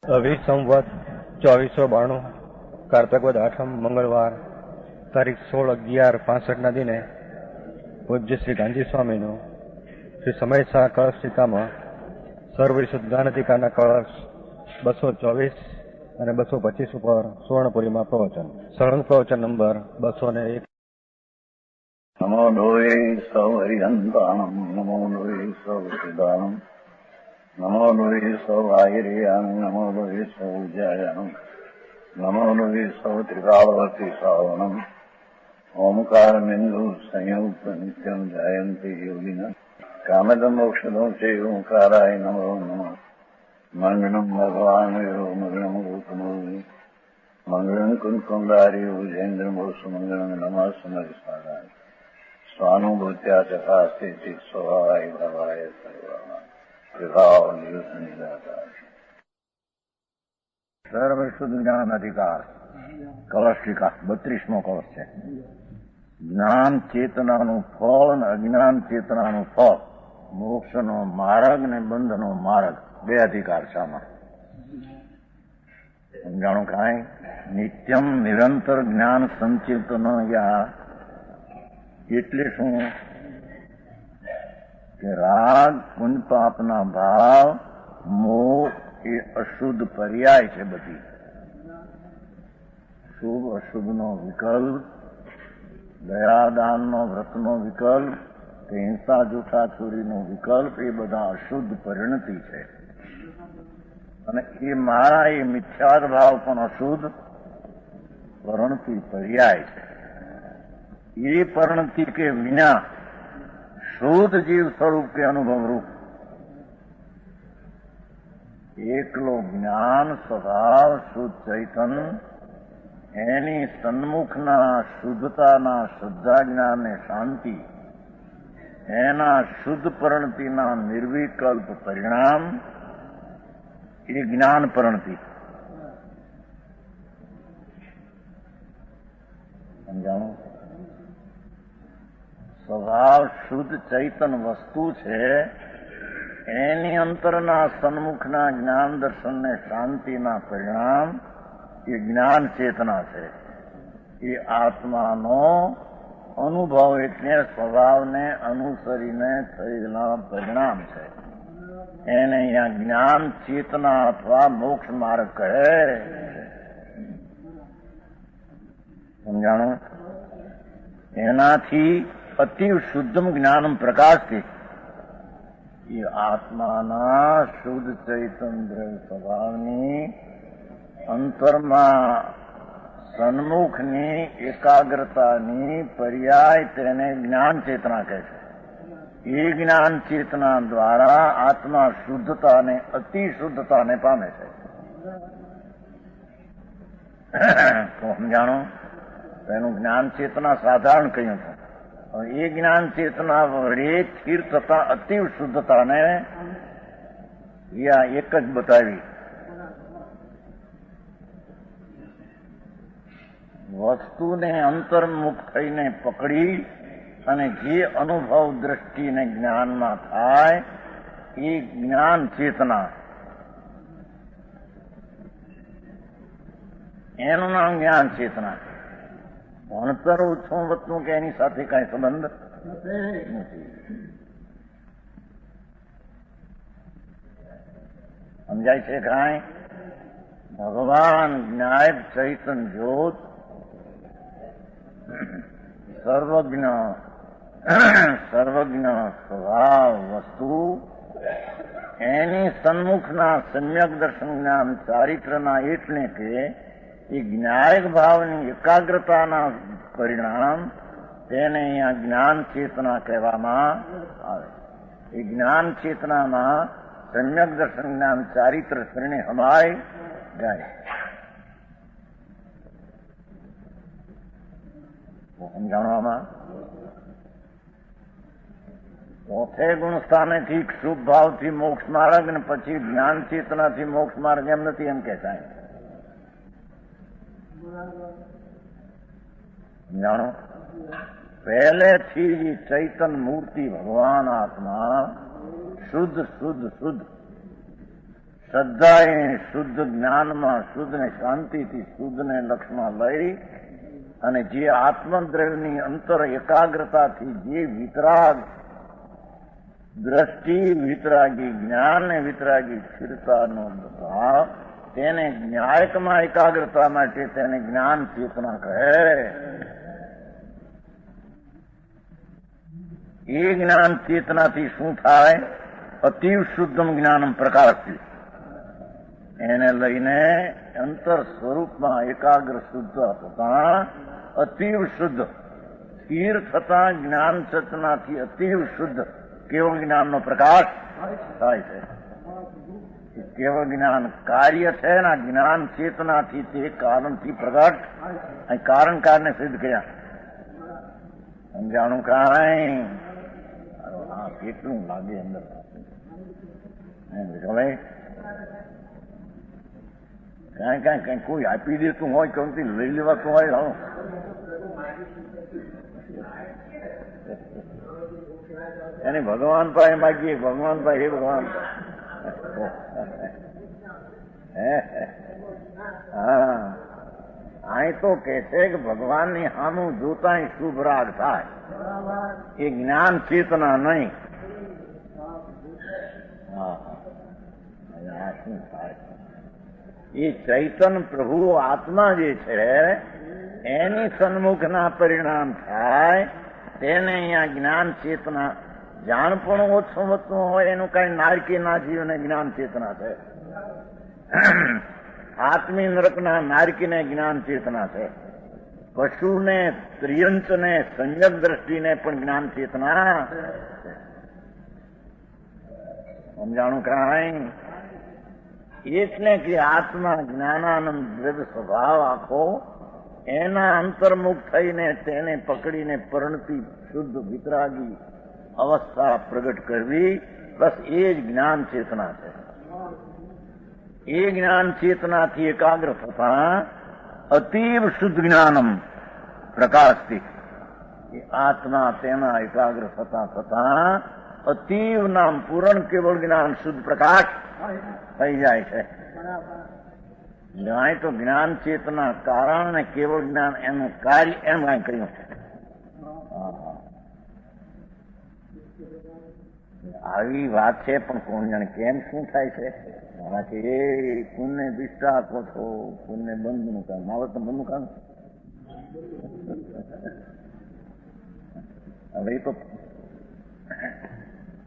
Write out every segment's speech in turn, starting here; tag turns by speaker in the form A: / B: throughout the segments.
A: સંવત 2492 કારતક વદ આઠમ મંગળવાર તારીખ 16/11/65 દિને પૂજ્ય શ્રી ગાંધી સ્વામીનું શ્રી સમયસા કળશ ટીકામાં સર્વવિશુદ્ધ જ્ઞાનાધિકારના કળશ 224 અને 225 ઉપર સુવર્ણપુરીમાં પ્રવચન. સળંગ પ્રવચન નંબર 201.
B: નમો લોહે સૌ હરિહંતાણમ, નમો લોહે સૌ સિદ્ધાણમ, નમો લોહે સૌ આયર્યાણ, નમો લોહે સૌ ઉજાયાણ, નમો લોહે સૌ ત્રિકાળવતી સાવણમ, ઓમકાર બિંદુ સંયુક્ત નિત્યમ જાયંતી યોગિના કામદમ મોક્ષદો છે ઓંકારાય નમો નમઃ. મંગળમ ભગવાન મંગળમ ગૌતમોની મંગળમ કુંકુંદારી ઉજેન્દ્રમોષ મંગળમ નમઃ સમરિસારાય સ્વાનુભૂત્યા ચકાસ્તે સ્વભાવાય ભાવાય સર્વા વિભાવ નિદાતા. સર્વશુદ્ધ જ્ઞાન અધિકાર કળશ ટીકા 32મો કળશ છે. જ્ઞાન ચેતનાનું ફળ અને અજ્ઞાન ચેતનાનું ફળ, મોક્ષનો માર્ગ ને બંધનો માર્ગ, 2 અધિકાર છે આમાં. સમજાણું કાંઈ? નિત્યમ નિરંતર જ્ઞાન સંચેતન યા એટલે શું કે રાગ પુંજ પાપના ભાવ મોહ એ અશુદ્ધ પર્યાય છે. બધી શુભ અશુભનો વિકલ્પ, દયાદાનનો વ્રતનો વિકલ્પ કે હિંસા જૂઠા ચોરીનો વિકલ્પ, એ બધા અશુદ્ધ પરિણતિ છે. અને એ મારા એ મિથ્યાદ ભાવ પણ અશુદ્ધ પરિણતિ પર્યાય છે. એ પરિણતિ કે વિના શુદ્ધ જીવ સ્વરૂપ કે અનુભવરૂપ એકલો જ્ઞાન સ્વભાવ શુદ્ધ ચૈતન, એની સન્મુખના શુદ્ધતાના શ્રદ્ધા જ્ઞાન ને શાંતિ, એના શુદ્ધ પરિણતિના નિર્વિકલ્પ પરિણામ એ જ્ઞાન પરિણતિ. સમજાણું? સ્વભાવ શુદ્ધ ચૈતન વસ્તુ છે, એની અંતરના સન્મુખના જ્ઞાન દર્શન ને શાંતિના પરિણામ એ જ્ઞાન ચેતના છે. એ આત્માનો અનુભવ એટલે સ્વભાવને અનુસરીને થયેલા પરિણામ છે. એને અહીંયા જ્ઞાન ચેતના અથવા મોક્ષ માર્ગ કહે. સમજાણું? એનાથી અતિ શુદ્ધમ જ્ઞાનમ પ્રકાશથી એ આત્માના શુદ્ધ ચૈતન દ્રવ્ય સ્વભાવની અંતરમાં સન્મુખની એકાગ્રતાની પર્યાય તેને જ્ઞાન ચેતના કહે છે. એ જ્ઞાન ચેતના દ્વારા આત્મા શુદ્ધતાને અતિ શુદ્ધતાને પામે છે. તો સમજાણો? એનું જ્ઞાન ચેતના સાધારણ કહ્યું હતું. એ જ્ઞાન ચેતના વડે સ્થિર થતા અતિ શુદ્ધતાને એક જ બતાવી. વસ્તુને અંતર્મુખ થઈને પકડી અને જે અનુભવ દ્રષ્ટિને જ્ઞાનમાં થાય એ જ્ઞાન ચેતના, એનું નામ જ્ઞાન ચેતના. ભણતર ઓછું વતનું કે એની સાથે કઈ સંબંધ નથી. સમજાય છે કાંઈ? ભગવાન જ્ઞાયક ચૈતન જ્યોત સર્વજ્ઞ સ્વભાવ વસ્તુ, એની સન્મુખના સમ્યક દર્શન જ્ઞાન ચારિત્રના એટલે કે એ જ્ઞાયક ભાવની એકાગ્રતાના પરિણામ તેને અહીંયા જ્ઞાન ચેતના કહેવામાં આવે. એ જ્ઞાન ચેતનામાં સમ્યક દર્શન જ્ઞાન ચારિત્ર શ્રેણી હમાય જાય. સમજાણવામાં ચોથે ગુણ સ્થાનેથી શુભ ભાવથી મોક્ષ માર્ગ ને પછી જ્ઞાન ચેતનાથી મોક્ષ માર્ગ એમ નથી, એમ કે સાહેબ. જાણો? પહેલેથી ચૈતન મૂર્તિ ભગવાન આત્મા શુદ્ધ શુદ્ધ શુદ્ધ શ્રદ્ધા શુદ્ધ જ્ઞાનમાં શુદ્ધને શાંતિથી શુદ્ધને લક્ષમાં લઈ અને જે આત્મદ્રવ્યની અંતર એકાગ્રતાથી જે વિતરાગ દ્રષ્ટિ વિતરાગી જ્ઞાન ને વિતરાગી સ્થિરતાનો ભાવ તેને ન્યાયકમાં એકાગ્રતા માટે તેને જ્ઞાન ચેતના કહે. એ જ્ઞાન ચેતનાથી શું થાય? અતિવ શુદ્ધમ જ્ઞાનમ પ્રકાશથી એને લઈને અંતર સ્વરૂપમાં એકાગ્ર શુદ્ધ થતા અતિવ શુદ્ધ સ્થિર થતા જ્ઞાન ચેતનાથી અતિવ શુદ્ધ કેવળ જ્ઞાનનો પ્રકાશ થાય છે. કેવળ જ્ઞાન કાર્ય છે ને જ્ઞાન ચેતનાથી તે કારણથી પ્રગટ અને કારણ કારણે સિદ્ધ કર્યા. સમજાણું કાંઈ હા કેટલું લાગે અંદર કઈ કોઈ આપી દેતું હોય કોઈથી લઈ લેવાતું હોય. એને ભગવાન પાસે માગીએ, ભગવાન પાસે હે ભગવાન. હા અહીં તો કે છે કે ભગવાનની સામું જોતા શુભ રાગ થાય. એ જ્ઞાન ચેતના નહીં. હા શું થાય? એ ચૈતન પ્રભુ આત્મા જે છે એની સન્મુખના પરિણામ થાય તેને અહીંયા જ્ઞાન ચેતના જાણપણું ઓછું વધતું હોય એનું કઈ નારકી ના જીવને જ્ઞાન ચેતના છે. આત્મી નરકના નારકીને જ્ઞાન ચેતના છે. પશુને ત્રિયંચને સંયક દ્રષ્ટિને પણ જ્ઞાન ચેતના. સમજાણું કાંઈ? એટલે કે આત્મા જ્ઞાનાનંદ દ્રવ્ય સ્વભાવ આખો એના અંતર્મુખ થઈને તેને પકડીને પરણતી શુદ્ધ વિતરાગી અવસ્થા પ્રગટ કરવી, બસ એ જ જ્ઞાન ચેતના છે. એ જ્ઞાન ચેતનાથી એકાગ્ર થતા અતીવ શુદ્ધ જ્ઞાનમ પ્રકાશથી આત્મા તેના એકાગ્ર થતા થતા અતીવ નામ પૂરણ કેવળ જ્ઞાન શુદ્ધ પ્રકાશ થઈ જાય છે. અહીં તો જ્ઞાન ચેતના કારણ ને કેવળ જ્ઞાન એનું કાર્ય એમ કઈ કહ્યું. આવી વાત છે પણ કોણ જાણે કેમ શું થાય છે? મારાથી એ પુણ્ય દિષ્ટા આપો છો, પુણ્ય બંધનું કામ, મારે તો બંધનું કામ. હવે તો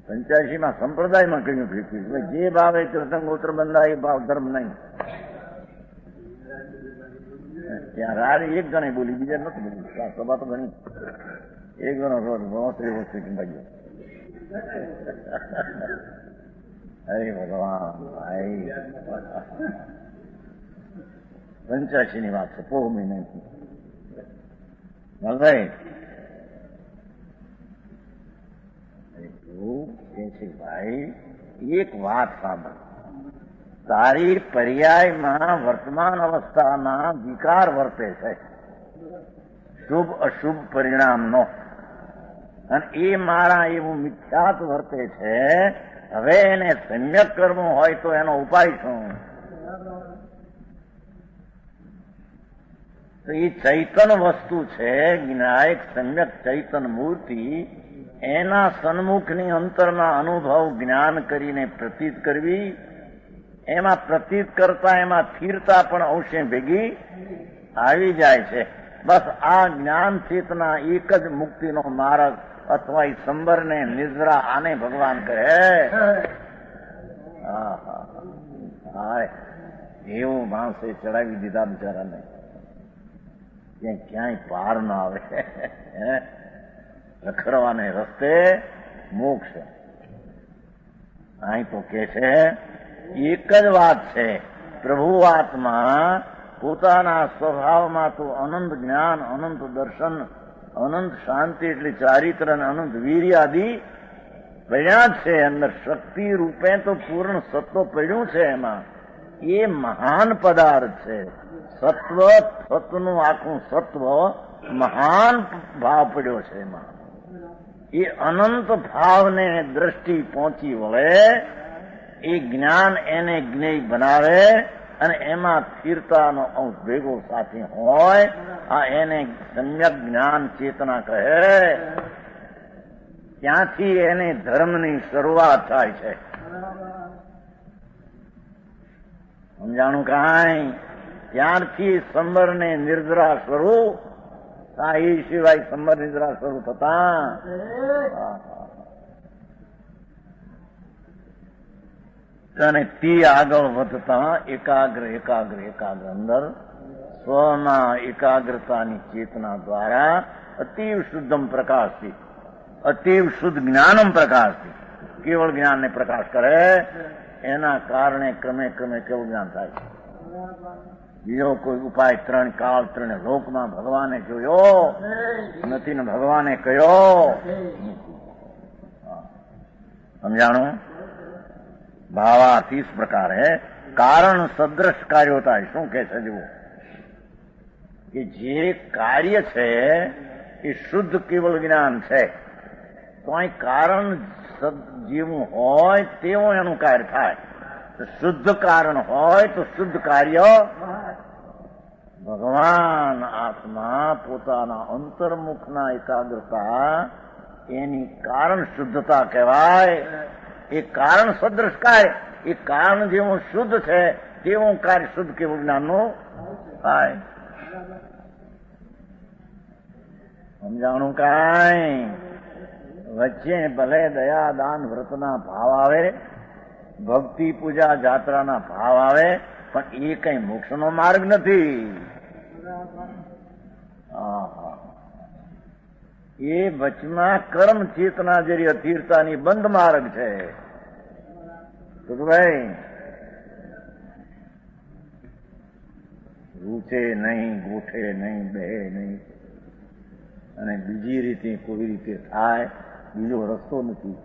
B: 85 સંપ્રદાયમાં કહ્યું એટલે જે ભાવે તીર્થંગોત્ર બંધાય એ ભાવ ધર્મ નહીં. ત્યાં રારી એક જણે બોલી, બીજા નથી બોલી. સભા તો ઘણી એક જણો રોજ શ્રી વસ્તુ ભાગ્યો. હરે ભગવાન ભાઈ 85 ની વાત છે. પોહ મહિને ભાઈ એક વાત સાંભળ. તારી પર્યાયમાં વર્તમાન અવસ્થાના વિકાર વર્તે છે શુભ અશુભ પરિણામનો, અને એ મારા એવું મિથ્યાત વર્તે છે. હવે એને સમ્યક કરવું હોય તો એનો ઉપાય શું? તો એ ચૈતન વસ્તુ છે, જ્ઞાયક સમ્યક ચૈતન મૂર્તિ, એના સન્મુખની અંતરના અનુભવ જ્ઞાન કરીને પ્રતીત કરવી. એમાં પ્રતીત કરતા એમાં સ્થિરતા પણ અંશે ભેગી આવી જાય છે. બસ આ જ્ઞાન ચેતના એક જ મુક્તિનો માર્ગ અથવા એ સંબરને નિદ્રા આને ભગવાન કહે. એવું માણસે ચડાવી દીધા બિચારાને ક્યાંય પાર ના આવે. રખડવાને રસ્તે મોક્ષ. અહીં તો કે છે એક જ વાત છે, પ્રભુ આત્મા પોતાના સ્વભાવમાં તો અનંત જ્ઞાન, અનંત દર્શન, અનંત શાંતિ એટલે ચારિત્ર અને અનંત વીર્યાદિ પડ્યા જ છે. અંદર શક્તિ રૂપે તો પૂર્ણ સત્વ પડ્યું છે. એમાં એ મહાન પદાર્થ છે. સત્વ તત્વનું આખું સત્વ મહાન ભાવ પડ્યો છે. એમાં એ અનંત ભાવને દ્રષ્ટિ પહોંચી વળે એ જ્ઞાન એને જ્ઞેય બનાવે અને એમાં સ્થિરતાનો અંશ ભેગો સાથે હોય, આ એને સમ્યક જ્ઞાન ચેતના કહે. ત્યાંથી એને ધર્મની શરૂઆત થાય છે. સમજાણું કાંઈ? ત્યારથી સંબર ને નિર્જરા શરૂ એ સિવાય સંબર નિદ્રા શરૂ થતા અને તે આગળ વધતા એકાગ્ર અંદર સ્વના એકાગ્રતાની ચેતના દ્વારા અતિવ શુદ્ધમ પ્રકાશથી, અતિવ શુદ્ધ જ્ઞાનમ પ્રકાશથી કેવળ જ્ઞાનને પ્રકાશ કરે. એના કારણે ક્રમે કેવું જ્ઞાન થાય છે. બીજો કોઈ ઉપાય ત્રણ કાળ ત્રણ લોકમાં ભગવાને જોયો નથી ને ભગવાને કયો. સમજાણું? ભાવાર્થ इस प्रकार है. કારણ સદ્રશ કાર્ય હોતા है. શું કે છે જુઓ કે જે કાર્ય છે એ શુદ્ધ કેવળ જ્ઞાન છે. તો અહીં કારણ જેવું હોય તેવું એનું કાર્ય થાય. શુદ્ધ કારણ હોય તો શુદ્ધ કાર્ય. ભગવાન આત્મા પોતાના અંતર્મુખના એકાગ્રતા એની કારણ શુદ્ધતા કહેવાય. એ કારણ સદ્રશ કાર્ય, એ કારણ જેવું શુદ્ધ છે તેવું કાર્ય શુદ્ધ કેવું જ્ઞાનનું થાય. સમજાણું કાંઈ? વચ્ચે ભલે દયા દાન વ્રતના ભાવ આવે, ભક્તિ પૂજા જાત્રાના ભાવ આવે, પણ એ કઈ મોક્ષનો માર્ગ નથી. એ વચમાં કર્મ ચેતના જેવી અધીરતાની બંધ માર્ગ છે. ભાઈ રૂચે નહીં, ગોઠે નહીં, બે નહીં, અને બીજી રીતે કોઈ રીતે થાય બીજો રસ્તો નથી.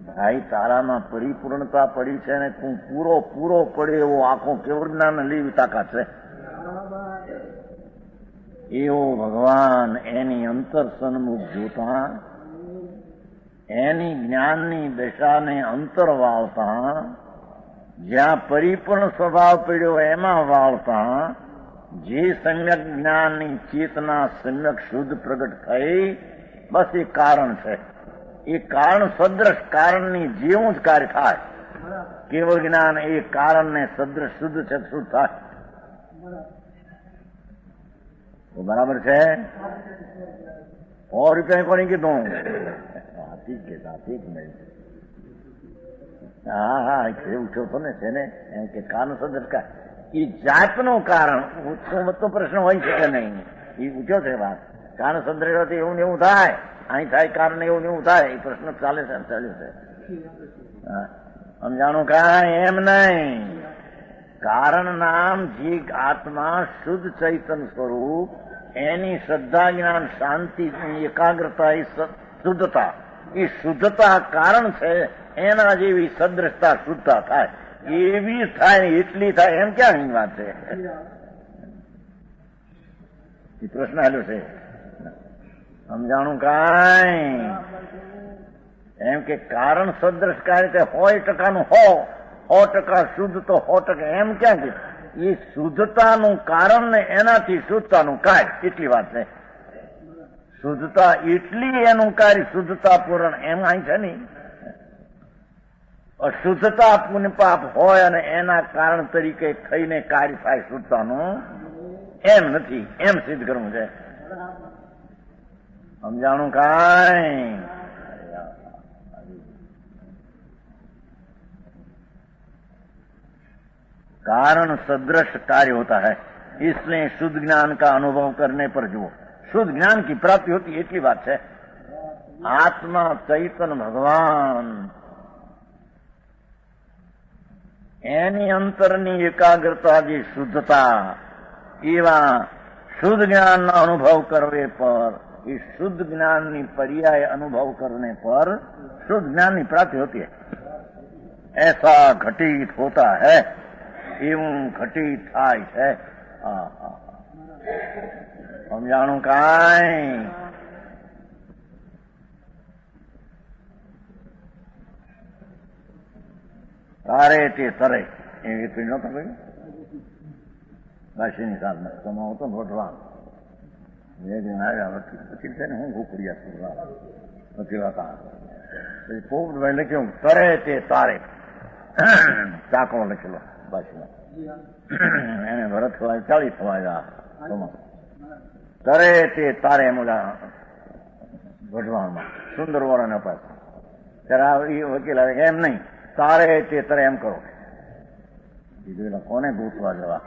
B: ભાઈ તારામાં પરિપૂર્ણતા પડી છે ને તું પૂરો પડે એવો આખો કેવળ જ્ઞાન લેવી તાકાત છે. એવો ભગવાન એની અંતર સન્મુખ જોતા એની જ્ઞાનની દશાને અંતર વાળતા, જ્યાં પરિપૂર્ણ સ્વભાવ પડ્યો એમાં વાળતા જે સમ્યક જ્ઞાનની ચેતના સમ્યક શુદ્ધ પ્રગટ થઈ, બસ એ કારણ છે. એ કારણ સદ્રશ કારણની જેવું જ કાર્ય થાય. કેવળ જ્ઞાન એ કારણને સદ્રશ શુદ્ધ છે, શુદ્ધ થાય. તો બરાબર છે. और रुपये को नहीं કીધું. હા ઉઠ્યો તો ને છે ને એમ કે કારણ સદ્રશ કા એ જાતનું કારણ તો પ્રશ્ન હોય છે કે નહીં. એ ઉઠ્યો છે વાત. કારણ સદ્રશ એવું ને એવું થાય, અહીં થાય કારણ એવું ને એવું થાય. એ પ્રશ્ન ચાલ્યો છે. સમજાણું કાંઈ? એમ નહીં. કારણ નામ જે આત્મા શુદ્ધ ચૈતન્ય સ્વરૂપ એની શ્રદ્ધા જ્ઞાન શાંતિ એકાગ્રતા એ શુદ્ધતા, એ શુદ્ધતા કારણ છે. એના જેવી સદ્રશતા શુદ્ધતા થાય એવી થાય ને એટલી થાય એમ ક્યાં વાત છે? એ પ્રશ્ન આવેલો છે. સમજાણું કાંઈ? એમ કે કારણ સદ્રશ કાર્ય તે 100% 100% શુદ્ધ તો 100% એમ ક્યાં કે એ શુદ્ધતાનું કારણ ને એનાથી શુદ્ધતાનું કાર્ય એટલી વાત છે. શુદ્ધતા એટલી એનું કાર્ય શુદ્ધતા પૂર્ણ એમ અહીં છે નહીં. અશુદ્ધતા પુણ્ય પાપ હોય અને એના કારણ તરીકે થઈને કાર્ય થાય શુદ્ધતાનું એમ નથી. એમ સિદ્ધ કરવું છે. समझाणु काई कारण सदृश कार्य होता है, इसलिए शुद्ध ज्ञान का अनुभव करने पर जो शुद्ध ज्ञान की प्राप्ति होती है એટલી વાત છે। आत्मा चैतन्य भगवान એની અંતરની એકાગ્રતા જે શુદ્ધતા એવા शुद्ध ज्ञान ना अनुभव करने पर इस शुद्ध ज्ञान ની पर्याय अनुभव करने पर शुद्ध ज्ञान की प्राप्ति होती है। ऐसा घटित होता है, एवं घटित થાય છે। સમજાણું કાંઈ? તારે તે તરે એ કઈ નતો કહ્યું બાશીની સાધના તમારો તો ભગવાન બે દિન આવ્યા વકીલ છે ને હું ઘૂકડિયા કરવા વકીલાતા પછી પોપટભાઈ લખ્યું તરે તે તારે ચાકો લખેલો બાશીમાં એને ભરત ખવાય 40 ખવાય તરે તે તારે એમ ભગવાનમાં સુંદર વરણ અપાય ત્યારે એ વકીલ આવે એમ નહીં તારે તે તરે એમ કરો બીજું કોને ગોતવા જવા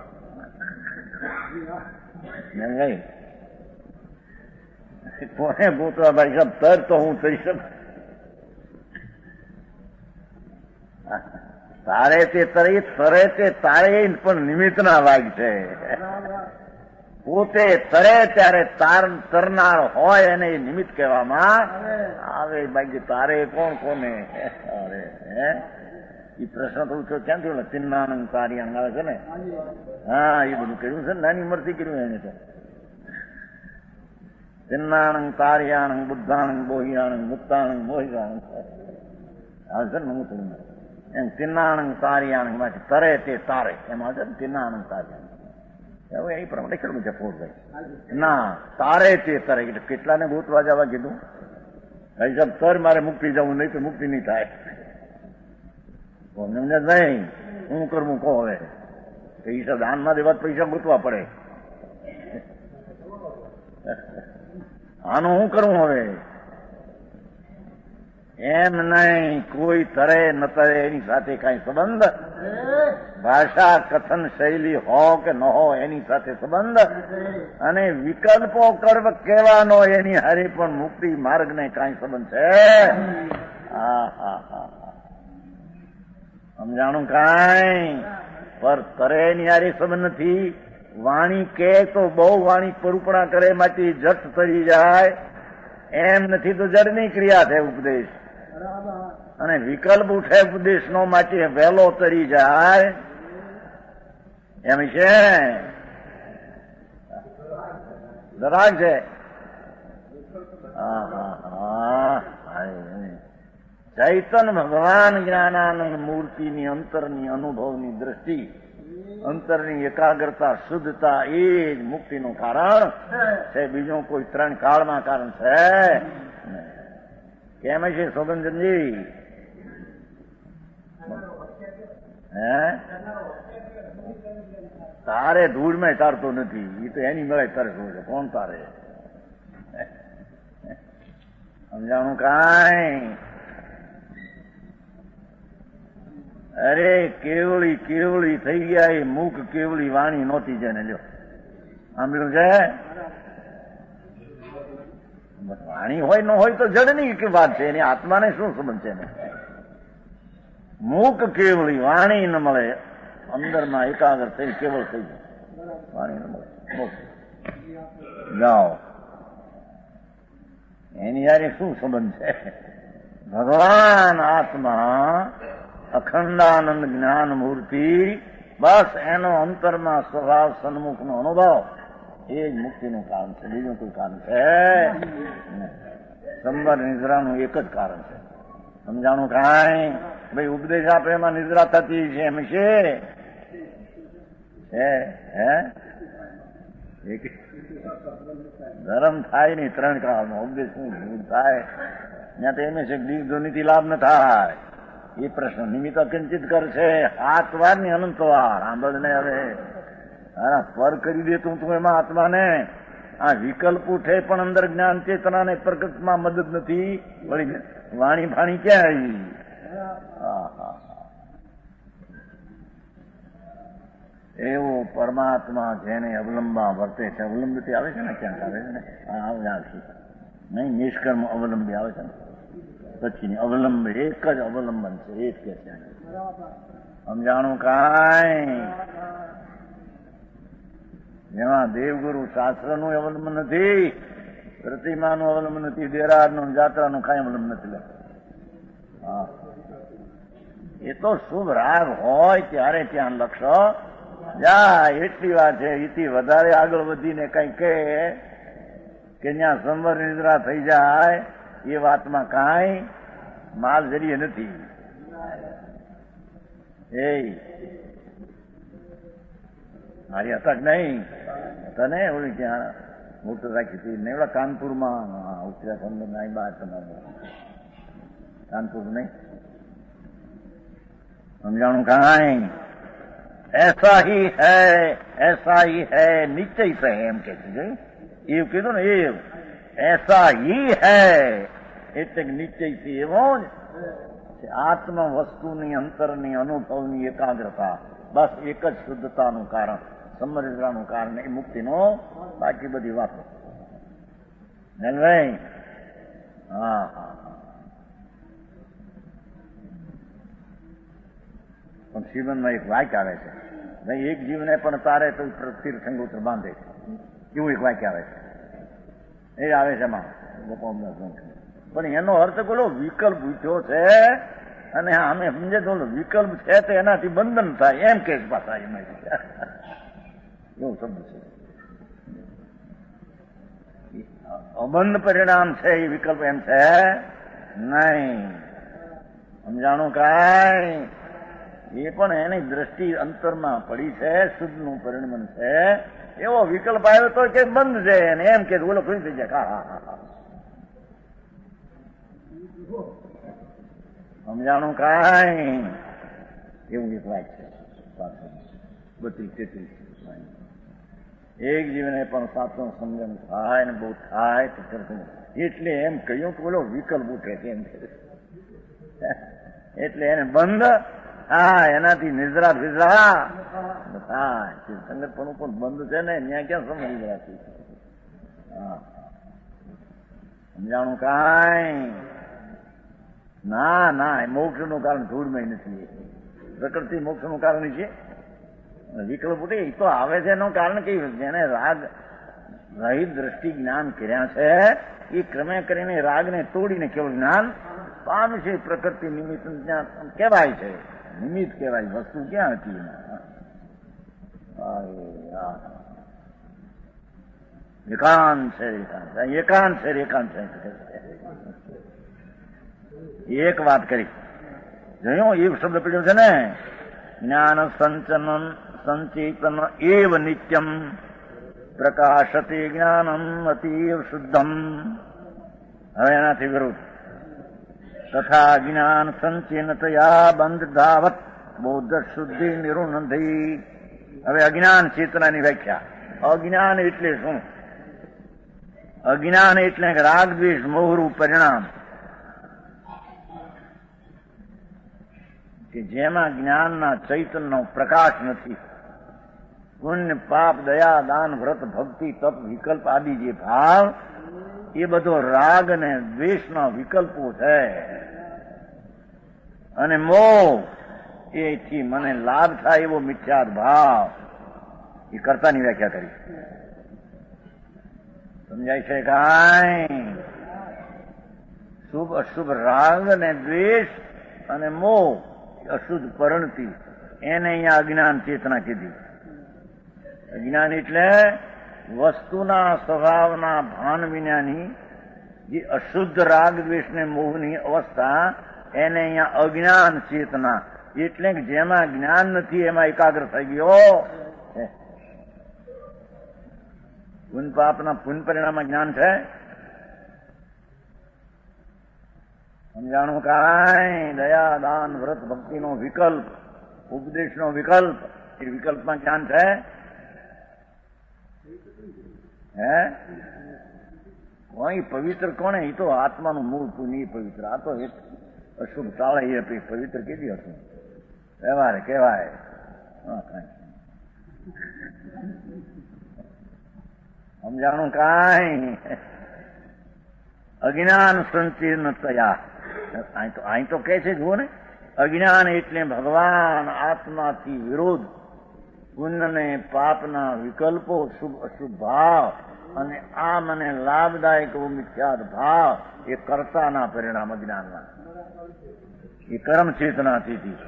B: કોને ગોતવા ભાઈ સાહેબ તર તો હું થઈ શકું તારે તે તરે તે તારે પણ નિમિત્તના ભાગ છે પોતે તરે ત્યારે તરનાર હોય એને નિમિત્ત કહેવામાં આવે બાકી તારે કોણ કોને અરે હે એ પ્રશ્ન તો ઉઠ્યો ક્યાં થયો ને ચિન્નાનંદ તારિયાંગ આવે છે ને હા એ બધું કર્યું છે ને નાની ઉંમરથી કર્યું એને તો ચિન્નાનંદ તારિયાણંગ બુદ્ધાણંગ બોહિયાણંગ મુક્તાણંગ મોહિયાણંગ આવે છે ને હું થોડું એમ ચિન્નાનંદ તારિયાણંગ માંથી તરે તે તારે એમાં છે ને ચિન્નાનંદ તારિયાણંગ હવે એ પ્રમાણે કેટલું છે પોતભાઈ ના તારે તે તરે એટલે કેટલાને ગોતવા જવા કીધું ભાઈ સાહેબ તર મારે મુક્તિ જવું નહીં તો મુક્તિ નહીં થાય નહીં હું કરવું કહો હવે પૈસા દાનમાં દેવા પૈસા ગોતવા પડે આનું શું કરવું હવે એમ નહીં કોઈ તરે ન તરે એની સાથે કઈ સંબંધ ભાષા કથન શૈલી હો કે ન હો એની સાથે સંબંધ અને વિકલ્પો કર્મ કહેવાનો એની હારે પણ મુક્તિ માર્ગ ને કઈ સંબંધ છે હા હા હા સમજાણું કાંઈ પર તરે એની હારે સંબંધ નથી વાણી કે તો બહુ વાણી પરુપણા કરે માટે જટ તરી જાય એમ નથી તો જડની ક્રિયા છે ઉપદેશ અને વિકલ્પ ઉઠે ઉપદેશ નો માટે વહેલો તરી જાય એમ છે જરાક છે ચૈતન ભગવાન જ્ઞાનાનંદ મૂર્તિની અંતરની અનુભવની દ્રષ્ટિ અંતરની એકાગ્રતા શુદ્ધતા એ જ મુક્તિનું કારણ છે બીજું કોઈ 3 કાળમાં કારણ છે કેમ છે શોભનચંદજી હે તારે ધૂળમાં તારતો નથી એ તો એની મળે તારે છે કોણ તારે સમજાણું કાંઈ અરે કેવળી કેવળી થઈ ગયા એ મુખ કેવળી વાણી નહોતી જેને લ્યો સાંભળ્યું છે વાણી હોય ન હોય તો જડની વાત છે એની આત્માને શું સંબંધ છે મુખ કેવળી વાણી ન મળે અંદરમાં એકાગ્ર થઈ કેવળ થઈ જાય વાણી ન મળે જાઓ એની યારે શું સંબંધ છે ભગવાન આત્મા અખંડાનંદ જ્ઞાન મૂર્તિ બસ એનો અંતરમાં સ્વભાવ સન્મુખનો અનુભવ એ જ મુક્તિનું કારણ છે બીજું કોઈ કારણ છે સંબર નિદ્રાનું એક જ કારણ છે સમજાણું કાંઈ ભાઈ ઉપદેશ આપે એમાં નિદ્રા થતી છે એમ છે ધર્મ થાય નહીં 3 કાળનો ઉપદેશ શું થાય ત્યાં તો એમ છે દીર્ઘધ્વનિથી લાભ ન થાય એ પ્રશ્ન નિમિત્ત કિંચિત કરશે 7 વાર ની અનંત વાર આંબળ ને હવે પર કરી દે તું એમાં આત્માને આ વિકલ્પ ઉઠે પણ અંદર જ્ઞાન ચેતનાને પ્રગટમાં મદદ નથી વળી વાણી ભાણી ક્યાં આવી એવો પરમાત્મા જેને અવલંબા વર્તે છે અવલંબથી આવે છે ને ક્યાંક આવે છે ને આવશે નહીં નિષ્કર્મ અવલંબી આવે છે ને પછીની અવલંબ એક જ અવલંબન છે એક કે સમજાણું કાંઈ જેમાં દેવગુરુ શાસ્ત્રનું અવલંબન નથી પ્રતિમાનું અવલંબન નથી દેરારનું જાત્રાનું કાંઈ અવલંબન નથી હા એ તો શુભ રાગ હોય ત્યારે ત્યાં લક્ષો જા એટલી વાત છે એથી વધારે આગળ વધીને કઈ કહે કે ત્યાં સંવર નિદ્રા થઈ જાય એ વાતમાં કાંઈ માલ જરીએ નથી એ મારી હતા જ નહીં, તને ઓલી ત્યાં મોટર રાખી હતી ને એવડા કાનપુરમાં ઉત્તરાખંડ નહીં બાર તમારે કાનપુર નહીં સમજાણું કાંઈ ऐसा ही है निश्चय से એમ કે એવું કીધું ને એવું ऐसा ही है એટલે નિશ્ચયથી એવો જ આત્મ વસ્તુની અંતરની અનુભવની એકાગ્રતા બસ એક જ શુદ્ધતાનું કારણ સમજવાનું કારણ એ મુક્તિનો બાકી બધી વાતો ભાઈ હા હા પણ શ્રીમંતમાં એક વાક્ય આવે છે ભાઈ એક જીવને પણ તારે તો તીર્થંગોત્ર બાંધે એવું એક વાક્ય આવે છે એ આવે છે એમાં પણ એનો અર્થ બોલો વિકલ્પ પૂછ્યો છે અને અમે સમજે તો વિકલ્પ છે તો એનાથી બંધન થાય એમ કે પાછા એમાં એવું શબ્દ છે અબંધ પરિણામ છે એ વિકલ્પ એમ છે નહીં સમજાણું કાંઈ એ પણ એની દ્રષ્ટિ અંતરમાં પડી છે શુદ્ધનું પરિણમન છે એવો વિકલ્પ આવ્યો તો કે બંધ છે અને એમ કે બોલો ખુશ થઈ જાય હા હા હા સમજાણું કાંઈ એવું એક વાત છે 32-33 એક જીવને પણ સાચું સમજણ થાય ને બહુ થાય તો એટલે એમ કહ્યું કે બોલો વિકલ્પ ઉઠે છે એમ એટલે એને બંધ હા એનાથી નિદ્રા વિદ્રા હા સંગતપણું પણ બંધ છે ને ત્યાં ક્યાં સમજી રાખી હા સમજાણું કાંઈ ના ના મોક્ષનું કારણ ધૂળમય નથી પ્રકૃતિ મોક્ષનું કારણ છે વિકલ્પ ઉઠે એ તો આવે છે એનું કારણ કે જેને રાગ રહિત દ્રષ્ટિ જ્ઞાન કર્યા છે એ ક્રમે કરીને રાગને તોડીને કેવળ જ્ઞાન પામશે પ્રકૃતિ નિમિત્ત જ્ઞાન કહેવાય છે નિમિત્ત કહેવાય વસ્તુ ક્યાં હતી એકાંત છે એકાંત છે એકાંત છે એક વાત કરી જોયું એક શબ્દ પડ્યો છે ને જ્ઞાન સંચન સંચેતન એવ નિત્યમ પ્રકાશતે જ્ઞાનમ અતીવ શુદ્ધમ હવે એનાથી વિરુદ્ધ તથા જ્ઞાન સંચિનતયા બંધ ધાવત બૌદ્ધ શુદ્ધિ નિરુણંધી હવે અજ્ઞાન ચેતનાની વ્યાખ્યા અજ્ઞાન એટલે શું અજ્ઞાન એટલે રાગ દ્વેષ મોહરૂપ પરિણામ કે જેમાં જ્ઞાનના ચૈતન્યનો પ્રકાશ નથી પુણ્ય પાપ દયા દાન વ્રત ભક્તિ તપ વિકલ્પ આદિ જે ભાવ એ બધો રાગ અને દ્વેષના વિકલ્પો છે અને મોહ એથી મને લાભ થાય એવો મિથ્યાત ભાવ એ કર્તાની વ્યાખ્યા કરી સમજાય છે કાંઈ શુભ અશુભ રાગ અને દ્વેષ અને મોહ અશુદ્ધ પરણતી એને અહીંયા અજ્ઞાન ચેતના કીધી અજ્ઞાન એટલે વસ્તુના સ્વભાવના ભાન વિનાની જે અશુદ્ધ રાગ દ્વેષ ને મોહની અવસ્થા એને અહીંયા અજ્ઞાન ચેતના એટલે કે જેમાં જ્ઞાન નથી એમાં એકાગ્ર થઈ ગયો પુન પાપના પુન પરિણામમાં જ્ઞાન છે સમજાણું કાંઈ દયા દાન વ્રત ભક્તિનો વિકલ્પ ઉપદેશનો વિકલ્પ એ વિકલ્પમાં જ્ઞાન છે હે કોઈ પવિત્ર કોને એ તો આત્માનું મૂળ પુણ્ય પવિત્ર આ તો એક અશુભ તાળે એ પવિત્ર કીધી હતું વ્યવહાર કહેવાય સમજાણું કાંઈ અજ્ઞાન સંચીર્ણ તયા અહીં તો કે છે જુઓ ને અજ્ઞાન એટલે ભગવાન આત્માથી વિરોધ પુણ્ય ને પાપના વિકલ્પો શુભ અશુભ ભાવ અને આ મને લાભદાયક મિથ્યાત ભાવ એ કર્તાના પરિણામ અજ્ઞાનના એ કર્મ ચેતના કીધી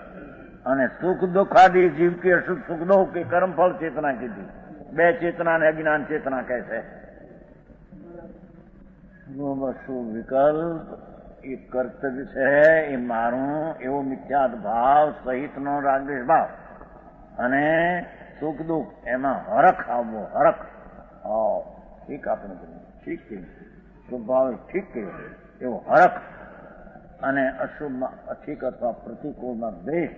B: અને સુખ દુઃખ આદિ જીવ કે અશુભ સુખ દુઃખ કે કર્મફળ ચેતના કીધી બે ચેતના ને અજ્ઞાન ચેતના કહે છે શુભ અશુભ વિકલ્પ એ કર્તવ્ય છે, એ મારું, એવો મિથ્યાત ભાવ સહિતનો રાગદ્વેષ ભાવ અને સુખ દુઃખ એમાં હરખ આવવો, હરખ. ઠીક આપણે ઠીક કહ્યું, શુભ ભાવ ઠીક કહ્યું, એવો હરખ અને અશુભમાં અઠીક અથવા પ્રતિકૂળમાં દ્વેષ,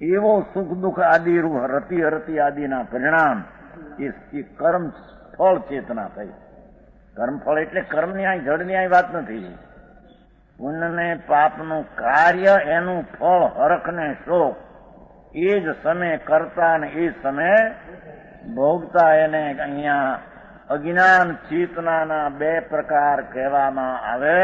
B: એવો સુખ દુઃખ આદિ રતિ હરતિ આદિના પરિણામ એ કર્મ ફળ ચેતના થઈ. કર્મફળ એટલે કર્મની આ જડની આ વાત નથી. પુણ્ય ને પાપનું કાર્ય, એનું ફળ હરખ ને શોક, એ જ સમય કરતા ને એ સમય ભોગતા. એને અહીંયા અજ્ઞાન ચેતનાના બે પ્રકાર કહેવામાં આવે.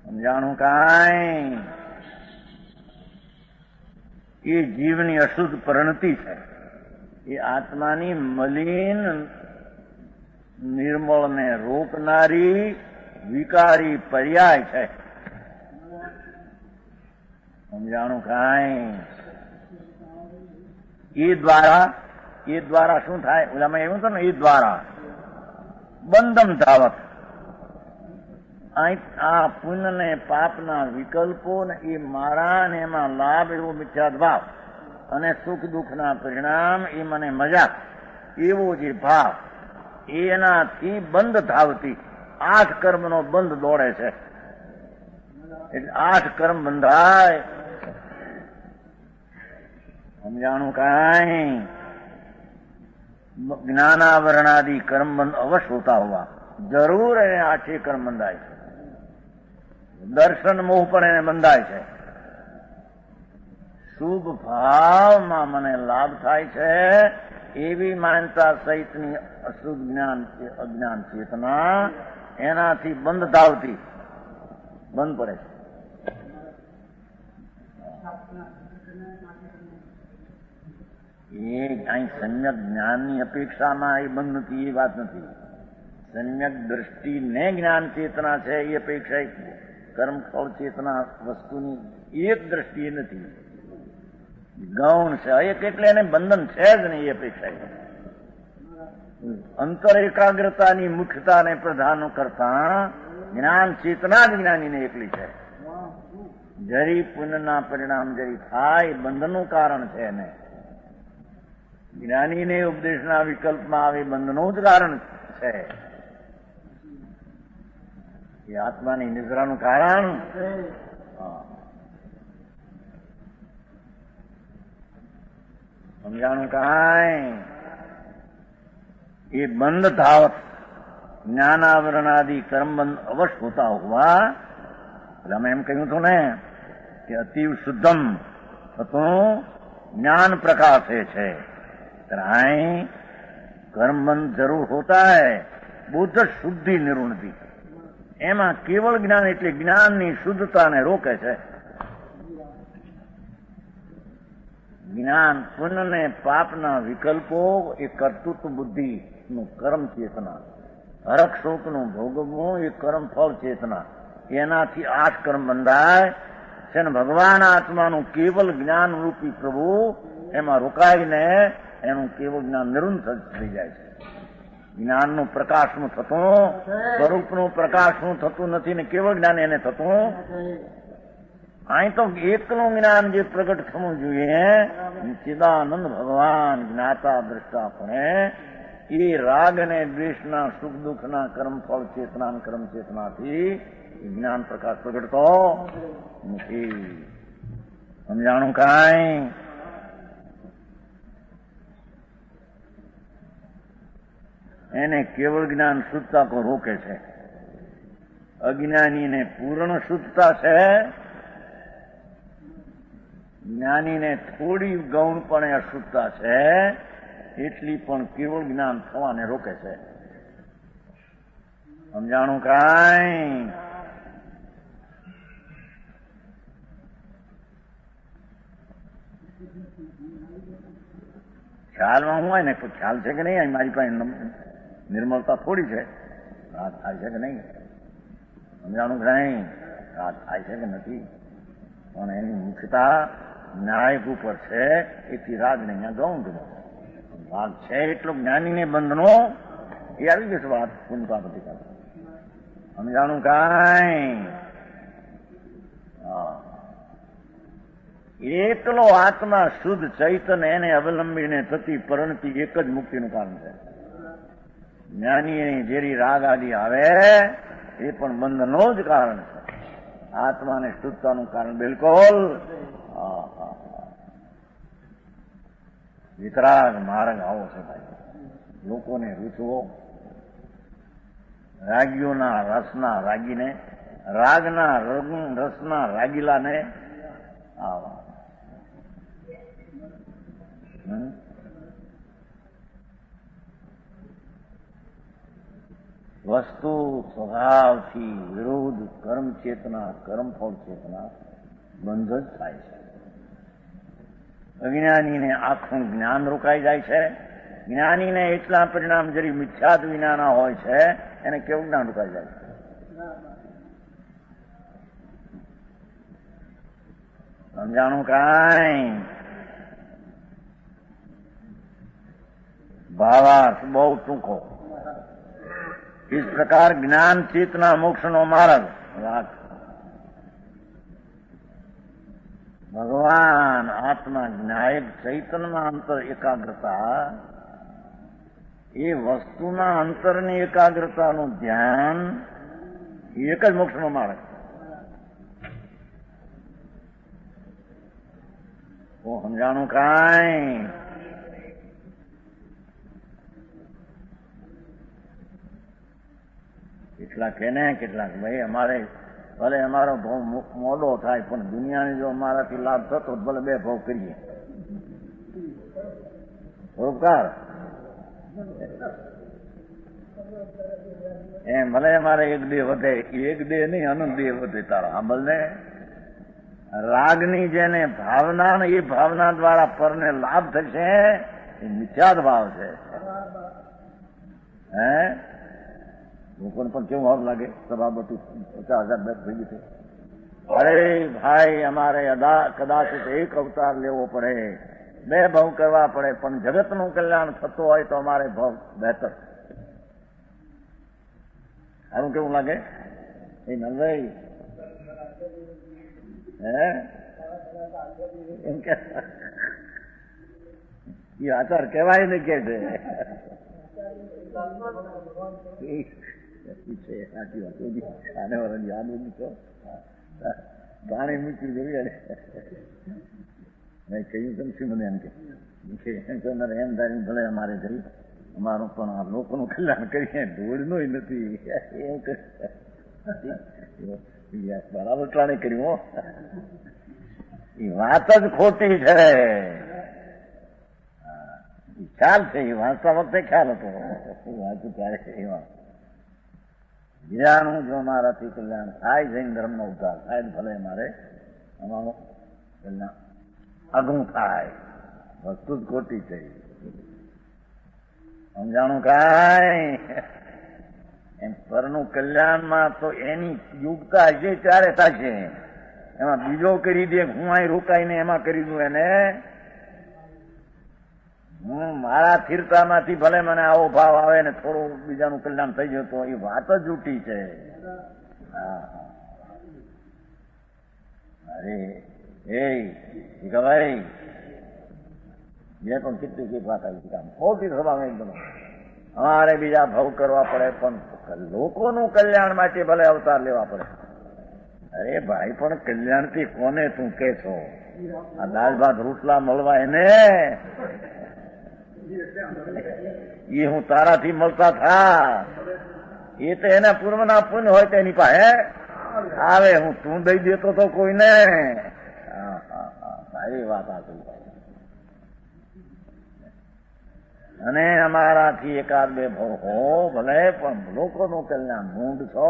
B: સમજાણું કાંઈ? એ જીવની અશુદ્ધ પરિણતિ છે. એ આત્માની મલિન નિર્મળને રોકનારી વિકારી પર્યાય છે. સમજાણું કાંઈ? એ દ્વારા શું થાય? ઓલામાં એવું છે ને, એ દ્વારા બંધમ ધાવત. આ પુણ્ય ને પાપના વિકલ્પો ને એ મારા ને એમાં લાભ, એવો મિથ્યાત ભાવ અને સુખ દુઃખના પરિણામ, એ મને મજાક, એવો જે ભાવ, એનાથી બંધ ધાવતી 8 કર્મનો બંધ દોડે છે. એટલે 8 કર્મ બંધાય. સમજાણું કાંઈ? જ્ઞાનાવરણાદि कर्म बंध अवश्य होता हुआ जरूर એને 8 કર્મ બંધાય છે. દર્શન મોહ પણ એને બંધાય છે. શુભ ભાવમાં મને લાભ થાય છે એવી માનતા સહિતની અશુભ જ્ઞાન અજ્ઞાન ચેતના એનાથી બંધ ધાવતી બંધ પડે છે. એ અહીં સમ્યક જ્ઞાનની અપેક્ષામાં એ બંધ નથી, એ વાત નથી. સમ્યક દ્રષ્ટિને જ્ઞાન ચેતના છે એ અપેક્ષા કર્મ ફળ ચેતના વસ્તુની એક દ્રષ્ટિએ નથી, ગૌણ છે. એક એટલે એને બંધન છે જ નહીં, એ અપેક્ષા. અંતર એકાગ્રતાની મુખ્યતાને પ્રધાન કરતા જ્ઞાન ચેતના જ જ્ઞાનીને એકલી છે. જરી પુણ્યના પરિણામ જરી થાય, બંધનનું કારણ છે એને. જ્ઞાનીને ઉપદેશના વિકલ્પમાં આવે બંધનું જ કારણ છે. એ આત્માની નિદ્રાનું કારણ. સમજાણું કાંઈ? એ બંધ ધાવત જ્ઞાનાવરણાદि કર્મ બંધ અવશ્ય હોતા હોવા. એટલે અમે એમ કહ્યું હતું ને કે અતિવ શુદ્ધમ થતું જ્ઞાન પ્રકાશે છે. कर्म बंध जरूर होता है, बुद्ध शुद्धि निरुणती. એમાં કેવળ જ્ઞાન એટલે જ્ઞાનની શુદ્ધતાને રોકે છે. જ્ઞાન પુણ્ય ને પાપના વિકલ્પો એ કર્તૃત્વ બુદ્ધિનું કર્મ ચેતના, હરખ શોકનું ભોગવવું એ કર્મ ફળ ચેતના. એનાથી 8 કર્મ બંધાય છે ને ભગવાન આત્માનું કેવલ જ્ઞાન રૂપી પ્રભુ એમાં રોકાઈને એનું કેવળ જ્ઞાન નિરંતર થઈ જાય છે. જ્ઞાનનું પ્રકાશનું થતું, સ્વરૂપનું પ્રકાશનું થતું નથી ને કેવળ જ્ઞાન એને થતું. અહીં તો એકનું જ્ઞાન જે પ્રગટ થવું જોઈએ, ચિદાનંદ ભગવાન જ્ઞાતા દ્રષ્ટા પણ એ રાગ અને દ્વેષના સુખ દુઃખના કર્મ ફળ ચેતના કર્મ ચેતનાથી જ્ઞાન પ્રકાશ પ્રગટતો નથી. સમજાણું કાંઈ? એને કેવળ જ્ઞાન શુદ્ધતા કો રોકે છે. અજ્ઞાનીને પૂર્ણ શુદ્ધતા છે, જ્ઞાનીને થોડી ગૌણપણે અશુદ્ધતા છે, એટલી પણ કેવળ જ્ઞાન થવાને રોકે છે. સમજાણું કાંઈ? ખ્યાલમાં હું હોય ને ખ્યાલ છે કે નહીં, મારી પાસે નિર્મળતા થોડી છે, રાત થાય છે કે નહીં? સમજાણું કે નહીં? રાત થાય છે કે નથી? પણ એની મુખ્યતા ન્યાયિક ઉપર છે, એથી રાગ ને અહીંયા ગૌણ રાગ છે એટલો જ્ઞાનીને બંધનો એ આવી ગયું છે વાત પુનકા પ્રતિકાર સમજાણું કાંઈ એકલો આત્મા શુદ્ધ ચૈતન્ય એને અવલંબીને થતી પરણતી એક જ મુક્તિનું કારણ છે. જ્ઞાની જેરી રાગ આદિ આવે એ પણ બંધનનું જ કારણ છે. આત્માને શુદ્ધતાનું કારણ બિલકુલ વિતરાગ માર્ગ આવો છે ભાઈ. લોકોને રૂચવો, રાગીઓના રસના રાગીને, રાગના રસના રાગીલાને આવા વસ્તુ સ્વભાવથી વિરુદ્ધ કર્મ ચેતના, કર્મફળ ચેતના બંધ જ થાય છે. અજ્ઞાનીને આખું જ્ઞાન રોકાઈ જાય છે. જ્ઞાનીને એટલા પરિણામ જરી મિથ્યાદ વિનાના હોય છે એને કેવું જ્ઞાન રોકાઈ જાય છે? સમજાણું કાંઈ? ભાવાર્થ બહુ ટૂંકો. इस प्रकार ज्ञान चेतना मोक्षनो मार्ग भगवान आत्मा ज्ञायक चैतन्यમાં અંતર એકાગ્રતા એ વસ્તુના અંતરની એકાગ્રતાનું ધ્યાન એક જ મોક્ષનો માર્ગ. સમજાણું કાંઈ? કેટલાક એને કેટલાક ભાઈ અમારે ભલે અમારો ભાવ મોડો થાય પણ દુનિયાને જો અમારાથી લાભ થતો ભલે બે ભાવ કરીએ. ઉપકાર એમ ભલે અમારે એક બે વધે, એક બે નહીં અનંત બે વધે તારા આંબલ ને. રાગની જેને ભાવના ને એ ભાવના દ્વારા પરને લાભ થશે એ મિથ્યાદ ભાવ છે. હે લોકોને પણ કેવું ભાવ લાગે? સભા બધું 50,000 બેઠ થઈ ગયું છે. અરે ભાઈ અમારે કદાચ એક અવતાર લેવો પડે, બે ભાવ કરવા પડે, પણ જગતનું કલ્યાણ થતું હોય તો અમારે ભાવ બહેતર. આનું કેવું લાગે? એ નંદાઈ એમ કે એ આચાર કહેવાય ને કે છે. સાચી વાત આને વાળા યાદ મૂકો પાણી મૂકી જોઈએ. મેં કહ્યું તેમ શું મને એમ કે એમ ધારી ભલે અમારે જઈ અમારું પણ આ લોકોનું કલ્યાણ કરીએ ઢોળનું નથી બરાબર ટાણે કર્યું. એ વાત જ ખોટી છે. ખ્યાલ છે એ વાંચતા વખતે ખ્યાલ હતો. વાંચું ત્યારે એમાં બીજાનું જો મારાથી કલ્યાણ થાય, જૈન ધર્મનો ઉદ્ધાર થાય ભલે મારે અમારું કલ્યાણ આગું થાય. વસ્તુ જ ખોટી છે. સમજાણું કાંઈ? એમ પરનું કલ્યાણમાં તો એની યુગતા હશે ત્યારે થશે. એમાં બીજો કરી દે હું અહીં રોકાઈને એમાં કરી દઉં એને હું મારા સ્થિરતામાંથી ભલે મને આવો ભાવ આવે ને થોડું બીજાનું કલ્યાણ થઈ ગયું તો એ વાત જ જૂઠી છે. અરે એ ભાઈ મેં પણ કેટલી વાત આવી કામ ખોટી સભામાં એકદમ અમારે બીજા ભાવ કરવા પડે પણ લોકોનું કલ્યાણ માટે ભલે અવતાર લેવા પડે. અરે ભાઈ પણ કલ્યાણથી કોને તું કે છો? આ દાળ ભાત રોટલા મળવા એને એ હું તારાથી મળતા થા એ તો એના પૂર્વના પુણ્ય હોય તો એની પાસે આવે. હું તું દઈ દેતો તો કોઈને. સારી વાત આ થઈ. અને અમારાથી એકાદ બે ભાવ હો ભલે પણ લોકોનું કલ્યાણ ઢૂંઢ છો.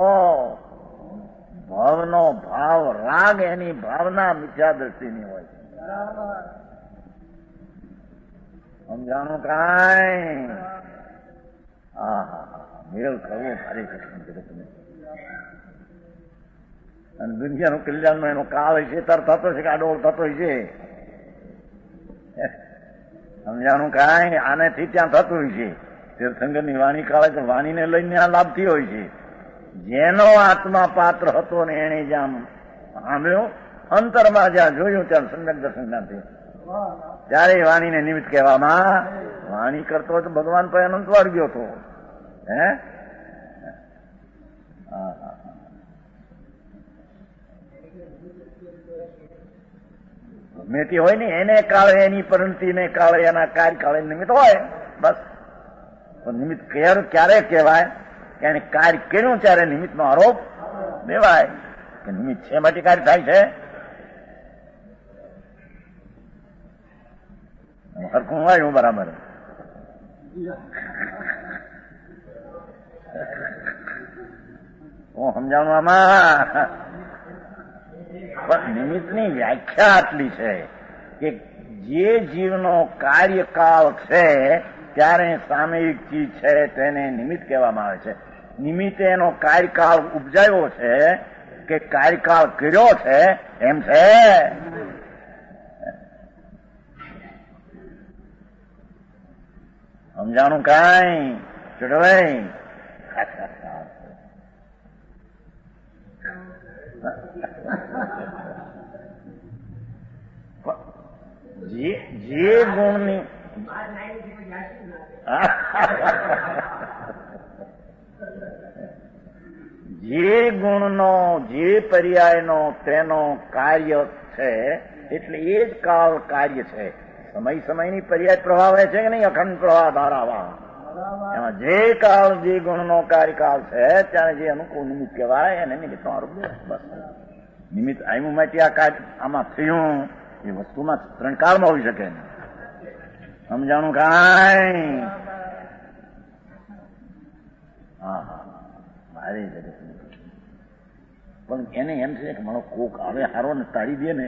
B: ભાવનો ભાવ રાગ એની ભાવના મિથ્યા દ્રષ્ટિની હોય છે. સમજાણું કાંઈ? મેળ કરવો ભારી કઠિન જગતને. અને દુનિયાનું કલ્યાણનો એનો કાળ છે તાર થતો છે કે આડોળ થતો છે. સમજાણું કાંઈ? આનેથી ત્યાં થતું છે તીર્થંકરની વાણી કાળે તો વાણીને લઈને આ લાભથી હોય છે. જેનો આત્મા પાત્ર હતો ને એને જ્યાં સાંભળ્યું, અંતરમાં જ્યાં જોયું ત્યાં સમ્યક દર્શન ના થયું, ત્યારે વાણીને નિમિત્ત કહેવામાં. વાણી કરતો હોય તો ભગવાન પર અનંત વાર ગયો હતો. હે ગમે હોય ને એને કાળે એની પરિણતિને કાળે એના કાર્ય કાળે નિમિત્ત હોય બસ. નિમિત્ત ક્યારે કહેવાય કે એને કાર્ય કર્યું ત્યારે નિમિત્તનો આરોપ દેવાય કે નિમિત્ત છે માટે કાર્ય થાય છે. હરખું આવ્યું બરાબર. હું સમજાવું આમાં. પણ નિમિત્તની વ્યાખ્યા આટલી છે કે જે જીવનો કાર્યકાળ છે ત્યારે સામયિક ચીજ છે તેને નિમિત્ત કહેવામાં આવે છે. નિમિત્તે એનો કાર્યકાળ ઉપજાયો છે કે કાર્યકાળ કર્યો છે એમ છે. સમજાણું કાંઈ ચડવાઈ? જે ગુણની જે ગુણનો જે પર્યાયનો તેનો કાર્ય છે એટલે એ જ કાળ કાર્ય છે. સમયની પર્યાય પ્રવાહ હોય છે કે નહીં? અખંડ પ્રવાહ ધારાવા. એમાં જે કાળ જે ગુણનો કાર્યકાળ છે ત્યારે જે અનુકૂળ નિમિત્ત કહેવાય એને નિમિત્તનો આરોપ દેવાય. બસ નિમિત્ત આવ્યું માટે આ કાર્ય આમાં થયું એ વસ્તુમાં ત્રણ કાળમાં હોઈ શકે. સમજાણું કાંઈ? હા મારે પણ એને એમ છે કે મારો કોક આવે હારો ને તાળી દે ને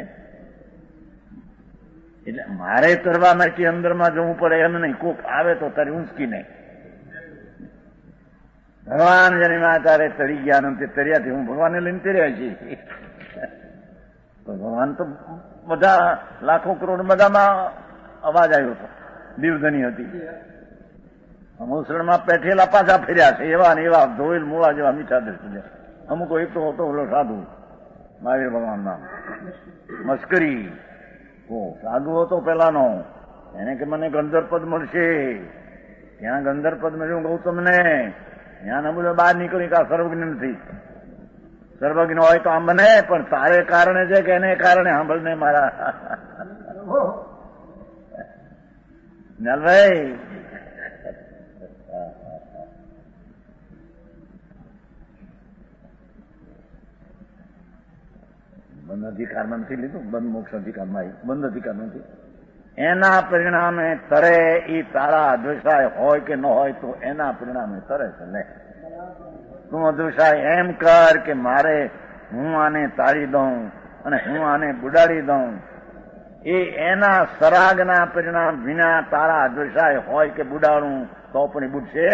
B: એટલે મારે તરવા માટે અંદરમાં જવું પડે એમ નહીં. કોક આવે તો તારી ઊંચકી નહીં. ભગવાન જન્મ્યા તારે તરી ગયા નથી તર્યાથી હું ભગવાનને લઈને તર્યા છીએ. ભગવાન તો બધા લાખો કરોડ બધામાં અવાજ આવ્યો હતો. દીવધની હતી. મુસળમાં પેઠેલા પાછા ફેર્યા છે એવા ને એવા ધોઈલ મૂળા જેવા મીઠા દર્શન. અમુક એક તો હતો ઓલો સાધુ મહાવીર ભગવાન નામ મસ્કરી. સાધુ હતો પેલાનો. એને કે મને ગંધર્પદ મળશે. ત્યાં ગંધર્પદ મળ્યું ગૌતમને. ત્યાં નબળો બહાર નીકળી કે આ સર્વજ્ઞ નથી. સર્વજ્ઞ હોય તો આમ બને પણ તારે કારણે છે કે એને કારણે સાંભળને મારા નલભાઈ. બંધ અધિકારમાં નથી લીધું. બંધ મોક્ષ અધિકારમાં આવી. બંધ અધિકાર નથી. એના પરિણામે તરે એ તારા અદ્વૈસાય હોય કે ન હોય તો એના પરિણામે તરે છે. લે તું અદ્વૈસાય એમ કર કે મારે હું આને તાળી દઉં અને હું આને બુડાડી દઉં. એ એના સરાગના પરિણામ વિના તારા અદ્વૈસાય હોય કે બુડાડું તો પણ બુડશે.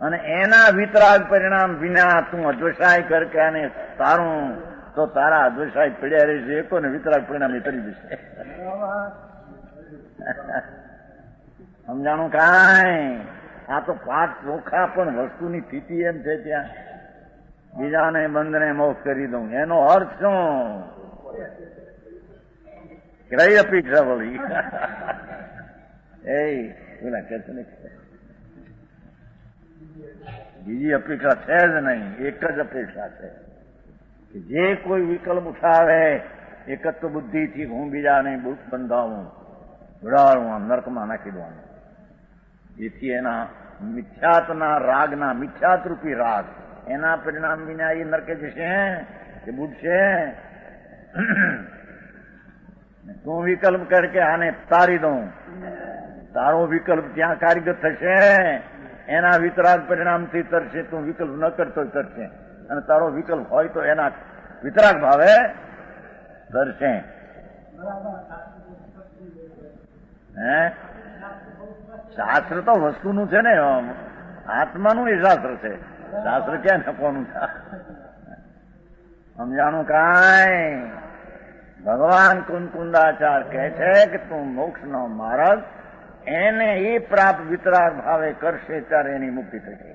B: અને એના વિતરાગ પરિણામ વિના તું અદ્વૈસાય કર કે આને તારું તો તારા અદ્વૈસાય પડ્યા રહેશે. એક ને વિતરાગ પરિણામ એ કરી દેશે. સમજાણું કાંઈ? આ તો પાઠ ચોખા પણ વસ્તુની સ્થિતિ એમ છે ત્યાં બીજાને બંધને મોક્ષ કરી દઉં એનો અર્થ શું? કઈ અપેક્ષા વળી? એ પેલા કે છે બીજી અપેક્ષા છે જ નહીં. એક જ અપેક્ષા છે કે જે કોઈ વિકલ્પ ઉઠાવે એક જ તો બુદ્ધિથી હું બીજાને બંધાવું જોડાવું નર્કમાં નાખી દઉં. જેથી એના મિથ્યાતના રાગના મિથ્યાતરૂપી રાગ એના પરિણામ વિના એ નરકે જશે કે બુડશે. તું વિકલ્પ કર કે આને તારી દઉં. તારો વિકલ્પ ત્યાં કાર્યગત થશે. એના વિતરાગ પરિણામથી તરશે. તું વિકલ્પ ન કરતો તરશે. અને તારો વિકલ્પ હોય તો એના વિતરાગ ભાવે તરશે. હે શાસ્ત્ર તો વસ્તુનું છે ને. આત્માનું એ શાસ્ત્ર છે. શાસ્ત્ર ક્યાં નફવાનું છે? સમજાણું કાંઈ? ભગવાન કુંકુંદાચાર કહે છે કે તું મોક્ષનો માર્ગ એને એ પ્રાપ્ત વિતરાગ ભાવે કરશે ત્યારે એની મુક્તિ થશે.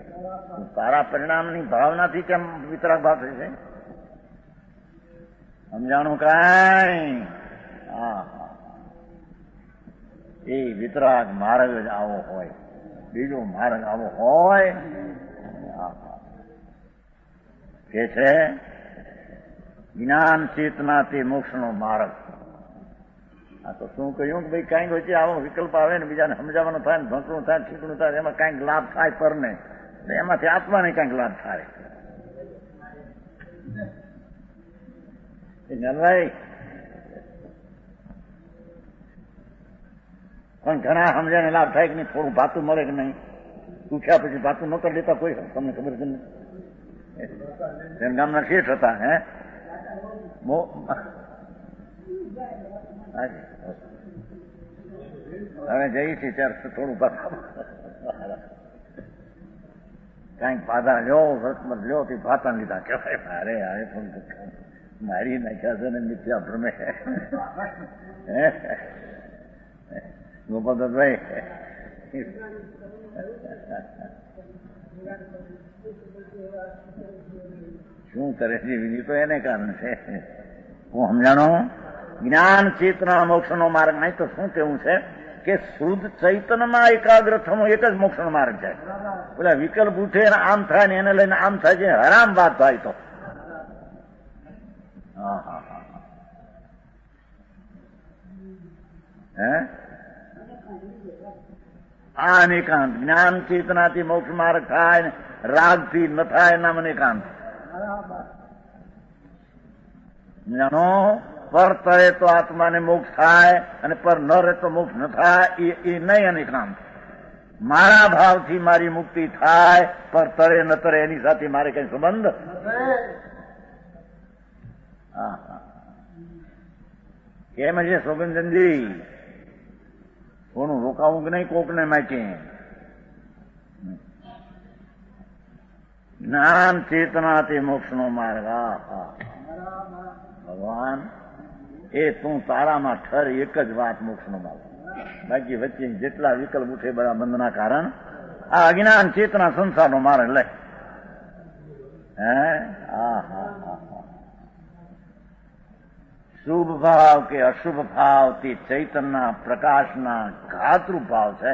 B: સારા પરિણામની ભાવનાથી કેમ વિતરાગ ભાવ થશે? સમજાણું કાંઈ? એ વિતરાગ માર્ગ જ આવો હોય, બીજો માર્ગ આવો હોય કે છે જ્ઞાન ચેતનાથી મોક્ષનો માર્ગ. આ તો શું કહ્યું કે ભાઈ કાંઈક વચ્ચે આવો વિકલ્પ આવે ને બીજાને સમજાવવાનો થાય ને ભંકરું થાય છીકણું થાય એમાં કાંઈક લાભ થાય પરને, એમાંથી આત્માને કાંઈક લાભ થાય. ભાઈ પણ ઘણા સમજાને લાભ થાય કે નહીં, થોડું ભાતું મળે કે નહીં, પૂછ્યા પછી ભાતું ન કરી દેતા કોઈ, તમને ખબર છે ને? ગામના શેઠ હતા, હવે જઈ છે ત્યારે થોડું કાંઈક પાધા લ્યો, રસમત લ્યો તે ભાતા લીધા કહેવાય. મારે હવે પણ મારી નાખ્યા છે ને મિથ્યા ભ્રમે. ગોપાલભાઈ શું કરે છે વિધિ તો એને કારણે છે. હું સમજાણો જ્ઞાન ચેતના મોક્ષનો માર્ગ નહીં તો શું કેવું છે કે શુદ્ધ ચૈતન્યમાં એકાગ્ર થવું એક જ મોક્ષનો માર્ગ છે. પેલા વિકલ્પ ઉઠે આમ થાય ને એને લઈને આમ થાય છે, હરામ વાત થાય તો. આ અનેકાંત જ્ઞાન ચેતનાથી મોક્ષ માર્ગ થાય ને રાગથી ન થાય નામ અનેકાંત. જાણો પર તરે તો આત્માને મોક્ષ થાય અને પર ન રહે તો મોક્ષ ન થાય એ નહીં અનેકાંત. મારા ભાવથી મારી મુક્તિ થાય, પર તરે ન તરે એની સાથે મારે કઈ સંબંધ. કેમ છે સોગંદનજી? કોનું રોકાવું કે નહીં કોકને માટે? જ્ઞાન ચેતનાથી મોક્ષનો માર્ગ. ભગવાન એ તું તારામાં ઠર એક જ વાત મોક્ષનો માર્ગ. બાકી વચ્ચે જેટલા વિકલ્પ ઉઠે બધા બંધના કારણ આ અજ્ઞાન ચેતના સંસારનો માર્ગ લે. શુભ ભાવ કે અશુભ ભાવ તે ચૈતનના પ્રકાશના ઘાતરૂપ ભાવ છે.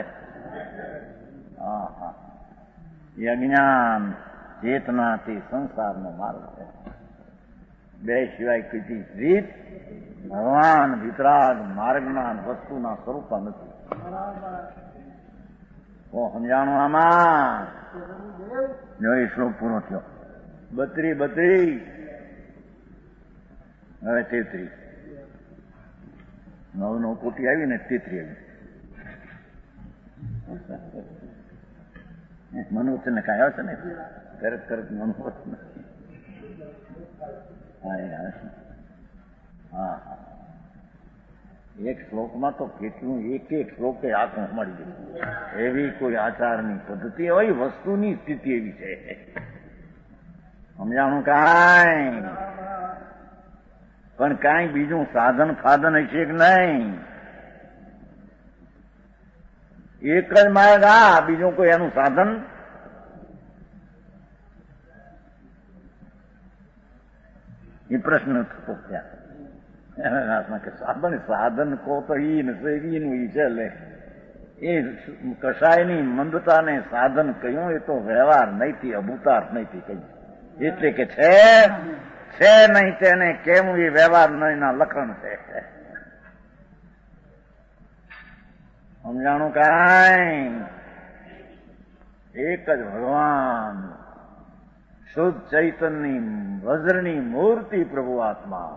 B: એ અજ્ઞાન ચેતનાથી સંસારનો માર્ગ છે. બે સિવાય કઈ રીત ભગવાન વિતરાગ માર્ગના વસ્તુના સ્વરૂપ નથી. સમજાણું આમાં? જો એ શ્લોક પૂરો થયો. 32 હવે 33 9 કોટી આવી ને 33 આવી. મનોજ ને કાંઈ આવશે ને તરત મનોજ. એક શ્લોકમાં તો કેટલું એક શ્લોકે આંખું મળી ગયું. એવી કોઈ આચારની પદ્ધતિ હોય, વસ્તુની સ્થિતિ એવી છે. સમજાણું કાંઈ? પણ કાંઈ બીજું સાધન ફાધન હશે કે નહીં? એક જ માર્ગ બીજું કોઈ એનું સાધન? એ પ્રશ્ન થતો ત્યાં કે સાધન કહો તો ઈનું ઈ છે. લે એ કશાયની મંદતાને સાધન કહ્યું એ તો વ્યવહાર નહીંથી અભૂતાર્થ નહીંથી કહ્યું. એટલે કે છે નહીં તેને કેવું એ વ્યવહાર નહીંના લક્ષણ છે. સમજાણું કાંઈ? એક જ ભગવાન શુદ્ધ ચૈતન્યની વજ્રની મૂર્તિ પ્રભુ આત્મા,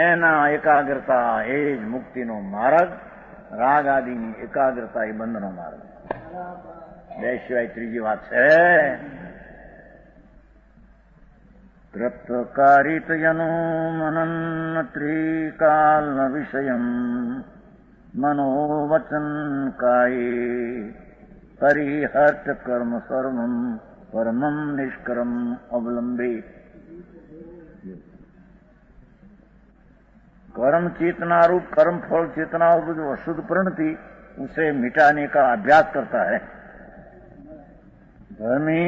B: એના એકાગ્રતા એ જ મુક્તિનો માર્ગ. રાગ આદિની એકાગ્રતા એ બંધનો માર્ગ. બે સિવાય ત્રીજી વાત છે. પ્રત્કારિત યનો મનન ત્રિકાલ વિષયમ મનોવચન કાયે પરિહર્ત કર્મ સર્વમ પરમમ નિષ્કર્મ અવલંબે. કર્મ कर्म चेतना रूप कर्म फल चेतना रूप जो अशुद्ध परिणति उसे मिटाने का अभ्यास करता है। धर्मी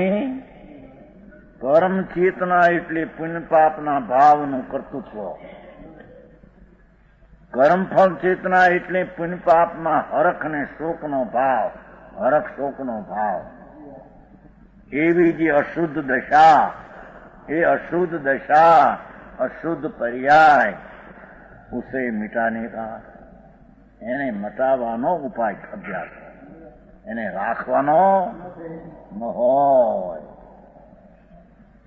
B: कर्म चेतना એટલે પુણ્ય પાપના ભાવનું કર્તૃત્વ, કર્મફળ ચેતના એટલે પુણ્ય પાપમાં હરખ ને શોકનો ભાવ, હરખ શોકનો ભાવ. એવી જે અશુદ્ધ દશા, એ અશુદ્ધ દશા, અશુદ્ધ पर्याय उसे मिटाने का, એને મટાવવાનો ઉપાય અભ્યાસ, એને રાખવાનો ન હોય.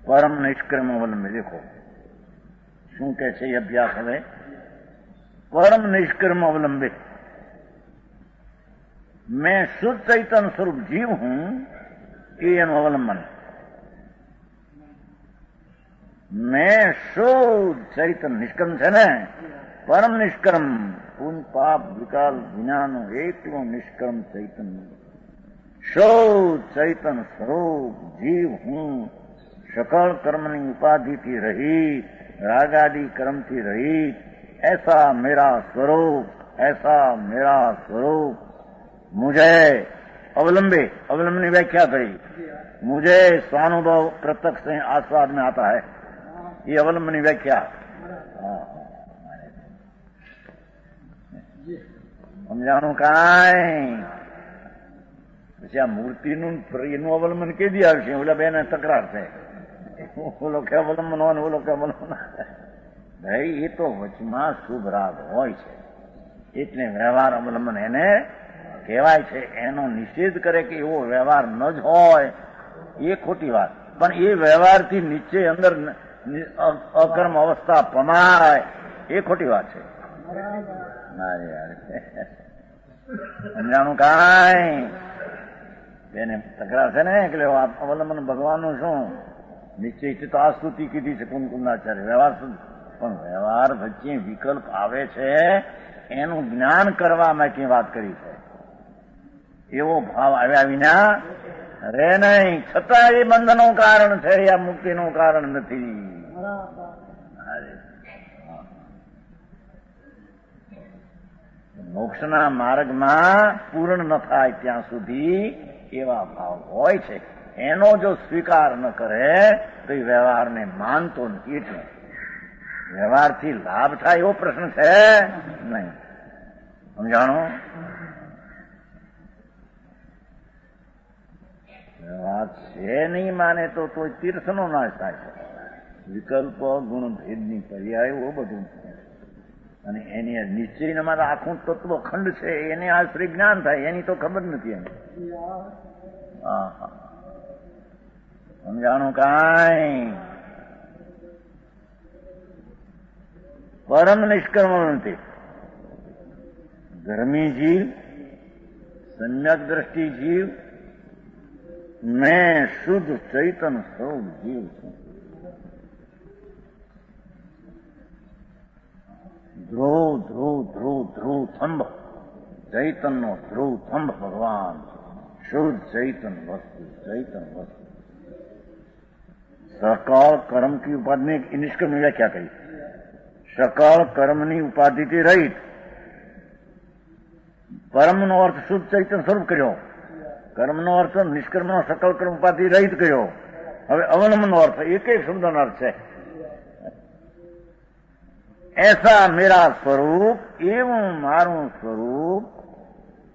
B: પરમ નિષ્ક્રમ અવલંબે દેખો શું કે છે એ અભ્યાસ. હવે પરમ નિષ્ક્રમ अवलंबे, मैं शुद्ध चैतन्य स्वरूप जीव हूं, ये एनु अवलंबन. मैं शुद्ध चैतन्य निष्कर्म છે ને, પરમ નિષ્કર્મ, પૂન પાપ વિકાલ વિનાનું એકલું નિષ્કર્મ ચૈતન્ય, શુદ્ધ ચૈતન્ય સ્વરૂપ જીવ હું, सकल कर्मनी उपाधि थी रहित, रागादि कर्म थी रहित, ऐसा मेरा स्वरूप, ऐसा मेरा स्वरूप मुझे अवलंबे, अवलंबन की व्याख्या करी, मुझे स्वानुभव प्रत्यक्ष से आस्वाद में आता है, ये अवलंबन की व्याख्या. समझाणु काई પછી આ મૂર્તિનું એનું અવલંબન કેદી આવશે? ઓલા બેને તકરાર છે, ઓલો કે અવલંબન હોય ને ઓલો કે અવલંબન. ભાઈ એ તો વચમાં શુભ રાગ હોય છે એટલે વ્યવહાર અવલંબન એને કહેવાય છે. એનો નિષેધ કરે કે એવો વ્યવહાર ન જ હોય એ ખોટી વાત. પણ એ વ્યવહારથી નીચે અંદર અકર્મ અવસ્થા પમાય એ ખોટી વાત છે. સમજાણું કાંઈ? એને તકરાર છે ને એટલે અવલંબન ભગવાનનું શું નિશ્ચિત આ સ્તુતિ કીધી છે કુમકુંડાચાર્ય. વ્યવહાર શું? પણ વ્યવહાર વચ્ચે વિકલ્પ આવે છે એનું જ્ઞાન કરવા માટે વાત કરી છે. એવો ભાવ આવ્યા વિના રે નહીં. છતાં એ બંધનું કારણ છે, આ મુક્તિનું કારણ નથી. મોક્ષના માર્ગમાં પૂર્ણ ન થાય ત્યાં સુધી એવા ભાવ હોય છે. એનો જો સ્વીકાર ન કરે તો એ વ્યવહારને માનતો નથી. એટલે વ્યવહારથી લાભ થાય એવો પ્રશ્ન છે નહીં. સમજાણો? વ્યવહાર છે નહીં માને તો તીર્થનો નાશ થાય છે. વિકલ્પ ગુણ ભેદની પર્યાયો બધું, અને એની નિશ્ચયમાં આખું તત્વ ખંડ છે એને આશ્રય જ્ઞાન થાય, એની તો ખબર નથી એને. સમજાણું કાંઈ? પરમ નિષ્કર્મ નથી. ધર્મી જીવ, સમ્યક દ્રષ્ટિ જીવ, મેં શુદ્ધ ચૈતન સ્વરૂપ જીવ છું. ધ્રુવ ધ્રુવ ધ્રુવ ધ્રુવ થંભ, ચૈતનનો ધ્રુવ થંભ ભગવાન, શુદ્ધ ચૈતન વસ્તુ, ચૈતન વસ્તુ. सकल कर्म की उपाधि में निष्कर्म ने व्याख्या करी. सकल कर्मनी उपाधिથી રહિત, પરમનો અર્થ શુદ્ધ ચૈતન્ય સ્વરૂપ કર્યો. કર્મનો અર્થ નિષ્કર્મનો સકલ કર્મ ઉપાધિ રહિત કર્યો. હવે અવલંબનનો અર્થ એક શબ્દનો અર્થ છે. ऐसा मेरा स्वरूप, એવું મારું સ્વરૂપ,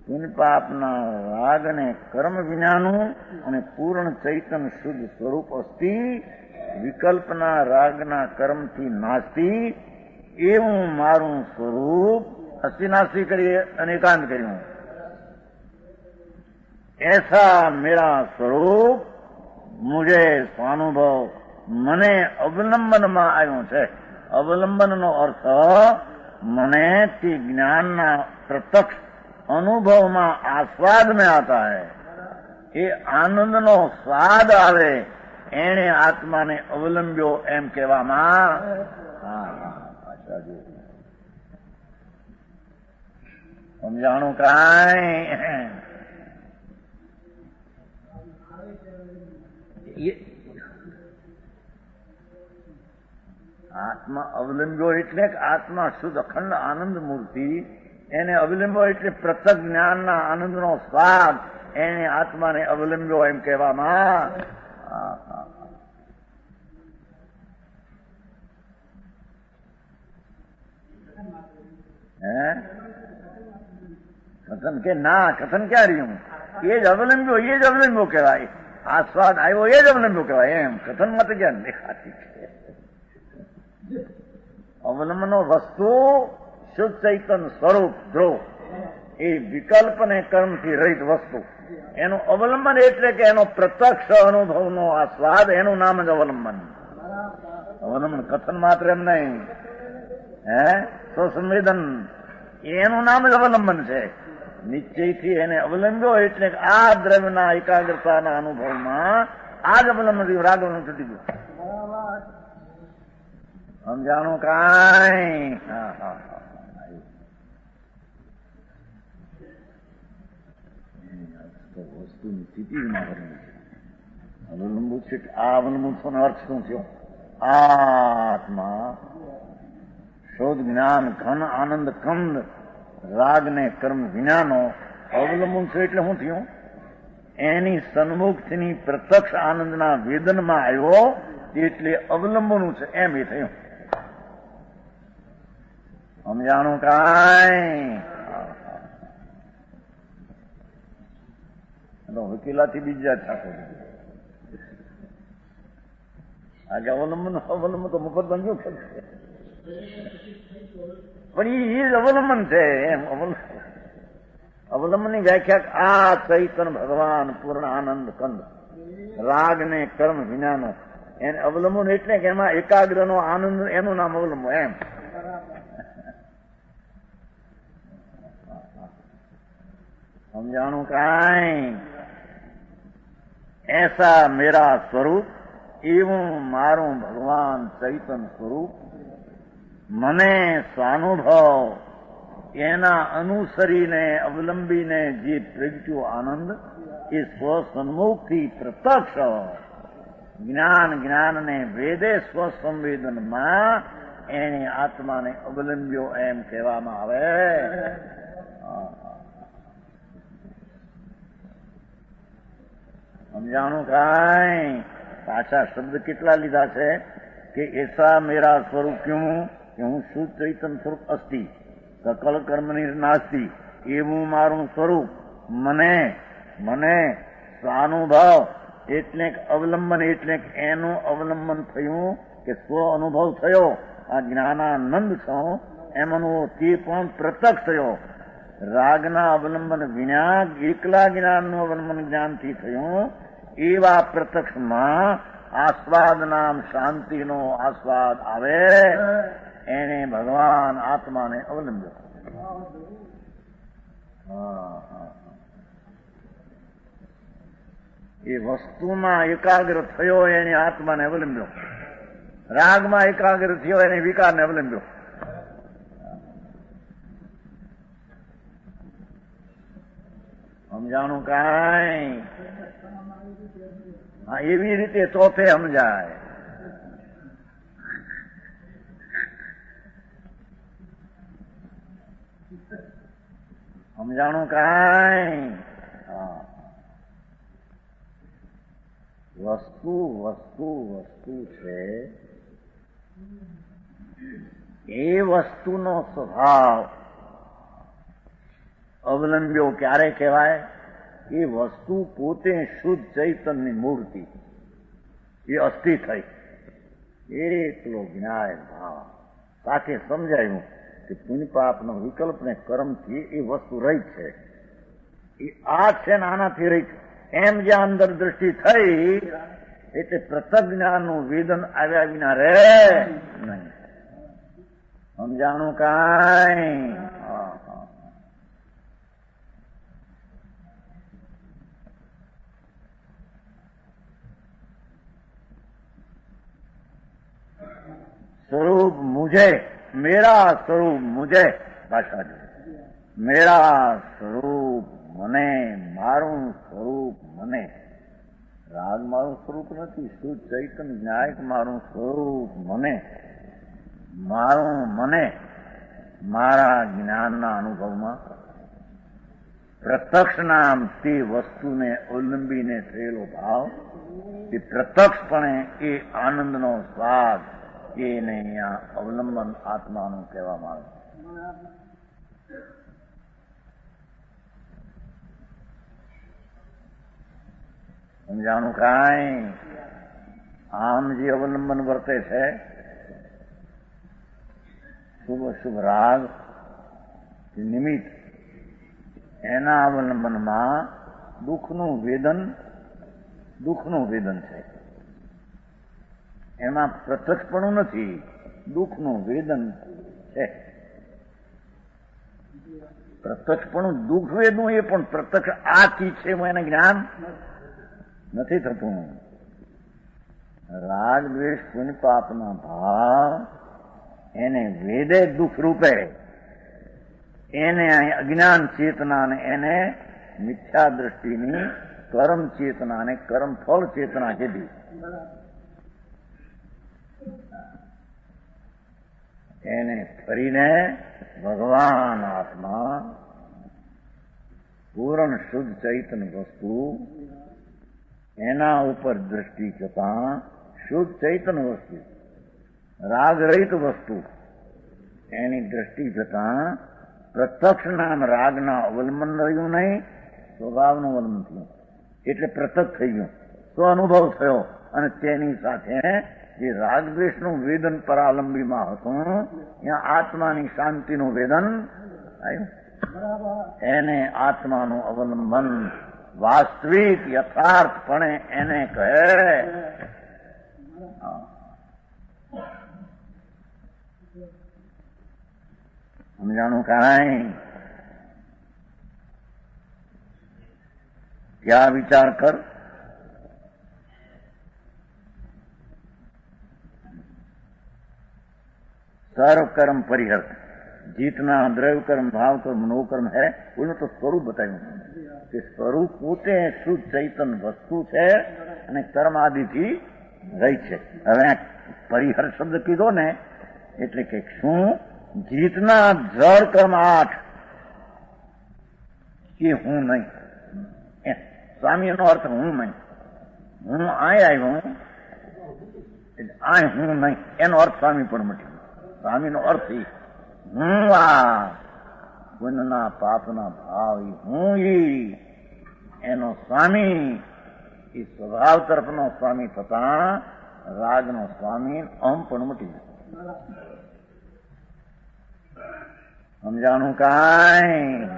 B: પુણ્ય પાપના રાગ ને કર્મ વિનાનું અને પૂર્ણ ચૈતન્ય શુદ્ધ સ્વરૂપ અસ્તિ, વિકલ્પના રાગના કર્મથી નાસ્તી, એવું મારું સ્વરૂપ. અસ્તિ નાસ્તી કરીએ અને એકાંત કર્યું. ऐसा मेरा स्वरूप मुझे स्वानुभव, મને અવલંબનમાં આવ્યું છે. અવલંબનનો અર્થ મને તે જ્ઞાનના પ્રત્યક્ષ અનુભવમાં આસ્વાદ में आता है. એ આનંદનો સ્વાદ આવે એને આત્માને અવલંબ્યો એમ કહેવામાં. સમજાણું કાંઈ? આત્મા અવલંબ્યો એટલે કે આત્મા શુદ્ધ અખંડ આનંદ મૂર્તિ, એને અવલંબ્યો એટલે પૃથક જ્ઞાનના આનંદનો સ્વાદ, એને આત્માને અવલંબ્યો એમ કહેવામાં. હે કથન કે ના, કથન ક્યાં રહ્યું? એ જ અવલંબ્યો કહેવાય. આ સ્વાદ આવ્યો એ જ અવલંબ્યો કહેવાય. એમ કથનમાં તો ક્યાં દેખાતી છે? અવલંબનો વસ્તુ શુદ્ધ ચૈતન સ્વરૂપ ધ્રુવ, એ વિકલ્પ ને કર્મથી રહિત વસ્તુ, એનું અવલંબન એટલે કે એનો પ્રત્યક્ષ અનુભવનો આ સ્વાદ, એનું નામ જ અવલંબન. અવલંબન કથન માત્ર એમ નહીં, સ્વસંવેદન, એનું નામ જ અવલંબન છે. નિશ્ચયથી એને અવલંબ્યો એટલે આ દ્રવ્યના એકાગ્રતાના અનુભવમાં આ જ અવલંબન રાગ છૂટી ગયું. સમજાણું કાંઈ? વસ્તુની સ્થિતિ અવલંબુ છે. આ અવલંબન અર્થ શું થયો? આત્મા શોધ જ્ઞાન ઘન આનંદ કંદ રાગ ને કર્મ વિનાનો અવલંબન છે. એટલે શું થયું? એની સન્મુખની પ્રત્યક્ષ આનંદના વેદનમાં આવ્યો એટલે અવલંબનું છે એમ એ થયું. સમજાણું કાંઈ? વકીલાથી બીજા છાકો આજે અવલંબન તો મફત બન્યું છે, પણ એ જ અવલંબન છે. એમ અવલંબનની વ્યાખ્યા આ ચૈતન ભગવાન પૂર્ણ આનંદ કંદ રાગ ને કર્મ વિનાનો, એને અવલંબન એટલે કે એમાં એકાગ્રનો આનંદ, એનું નામ અવલંબન. એમ સમજાણું કાંઈ? એસા મેરા સ્વરૂપ, એવું મારું ભગવાન ચૈતન સ્વરૂપ, મને સ્વાનુભવ એના અનુસરીને અવલંબીને જે પ્રગટ્યો આનંદ, એ સ્વસન્મુખથી પ્રત્યક્ષ જ્ઞાનને વેદે સ્વસંવેદનમાં એને આત્માને અવલંબ્યો એમ કહેવામાં આવે. સમજાણું કાંઈ? પાછા શબ્દ કેટલા લીધા છે કે એસા મેરા સ્વરૂપ ક્યું, કે હું શુદ્ધ ચૈતન સ્વરૂપ અસ્તિ, સકલ કર્મની નાસ્તિ, એવું મારું સ્વરૂપ. મને સ્વાનુભવ એટલે અવલંબન, એટલે એનું અવલંબન થયું કે સ્વ અનુભવ થયો, આ જ્ઞાનાનંદ થયો એમનું તે પણ પ્રત્યક્ષ થયો. રાગના અવલંબન વિના એકલા જ્ઞાનનું અવલંબન જ્ઞાનથી થયું. એવા પ્રત્યક્ષમાં આસ્વાદ નામ શાંતિનો આસ્વાદ આવે, એને ભગવાન આત્માને અવલંબ્યો. એ વસ્તુમાં એકાગ્ર થયો એને આત્માને અવલંબ્યો, રાગમાં એકાગ્ર થયો એને વિકારને અવલંબ્યો. સમજાણું કાંઈ? હા, એવી રીતે ચોથે સમજાય. સમજાણું કાંઈ? વસ્તુ છે, એ વસ્તુનો સ્વભાવ અવલંબ્યો ક્યારે કહેવાય? એ વસ્તુ પોતે શુદ્ધ ચૈતનની મૂર્તિ, એ અસ્થિ થઈ. એટલો જ્ઞાન ભાવ સાથે સમજાયું કે પુણ્ય પાપનો વિકલ્પ ને કર્મથી એ વસ્તુ રહી છે. એ આ છે ને આનાથી રહી છે એમ જ્યાં અંદર દ્રષ્ટિ થઈ એટલે પ્રત્યક્ષ જ્ઞાનનું વેદન આવ્યા વિના રે નહીં. સમજાણું કાંઈ? स्वरूप मुझे, मेरा स्वरूप मुझे, भाषा जो मेरा स्वरूप મને, મારું સ્વરૂપ મને. રાગ મારું સ્વરૂપ નથી, શુદ્ધ ચૈતન્ય ન્યાયક મારું સ્વરૂપ મને. મને મારા જ્ઞાનના અનુભવમાં પ્રત્યક્ષના તે વસ્તુને અવલંબીને થયેલો ભાવ એ પ્રત્યક્ષપણે એ આનંદનો સ્વાદ એને અહીંયા અવલંબન આત્માનું કહેવામાં આવે. સમજાણું કાંઈ? આમ જે અવલંબન વર્તે છે શુભ અશુભ રાગ નિમિત્ત, એના અવલંબનમાં દુઃખનું વેદન છે. એમાં પ્રત્યક્ષપણું નથી, દુઃખનું વેદન છે. પ્રત્યક્ષપણું દુઃખ વેદનું એ પણ પ્રત્યક્ષ આ ચીજ છે એને જ્ઞાન નથી થતું. રાગ દ્વેષ પુણ્ય પાપના ભાવ એને વેદે દુઃખ રૂપે, એને અજ્ઞાન ચેતનાને એને મિથ્યા દ્રષ્ટિની કર્મ ચેતનાને કર્મ ફળ ચેતના કીધી. એને ફરીને ભગવાન આત્મા પૂર્ણ શુદ્ધ ચૈતન વસ્તુ, એના ઉપર દ્રષ્ટિ જતા શુદ્ધ ચૈતન વસ્તુ, રાગ રહિત વસ્તુ, એની દ્રષ્ટિ જતા પ્રત્યક્ષ નામ રાગના અવલંબન રહ્યું નહીં, સ્વભાવનું અવલંબન થયું. એટલે પ્રત્યક્ષ થઈ ગયું, સ્વ અનુભવ થયો. અને તેની સાથે જે રાગ દ્વેષનું વેદન પરાલંબીમાં હતું, ત્યાં આત્માની શાંતિનું વેદન આવ્યું. એને આત્માનું અવલંબન વાસ્તવિક યથાર્થપણે એને કહે. સમજાણું કાંઈ? ક્યાં વિચાર કર. सर्व कर्म परिहर्त, जीतना द्रव्य कर्म भाव कर्म नो कर्म है, उन्हें तो स्वरूप बताયું કે સ્વરૂપ પોતે શુદ્ધ ચૈતન વસ્તુ છે અને કર્મ આદિથી રહી છે. હવે પરિહર શબ્દ કીધો ને એટલે કે શું જીતના જળ કર્મ 8 એ હું નહીં. સ્વામીનો અર્થ હું નહીં. હું આવ્યો આ હું નહીં, એનો અર્થ સ્વામી પણ મટી. સ્વામીનો અર્થ હું આ પુણ્યના પાપના ભાવ હું એનો સ્વામી, એ સ્વભાવ તરફનો સ્વામી થતા રાગનો સ્વામી અહમ પણ મટી જાય. સમજાણું કાંઈ?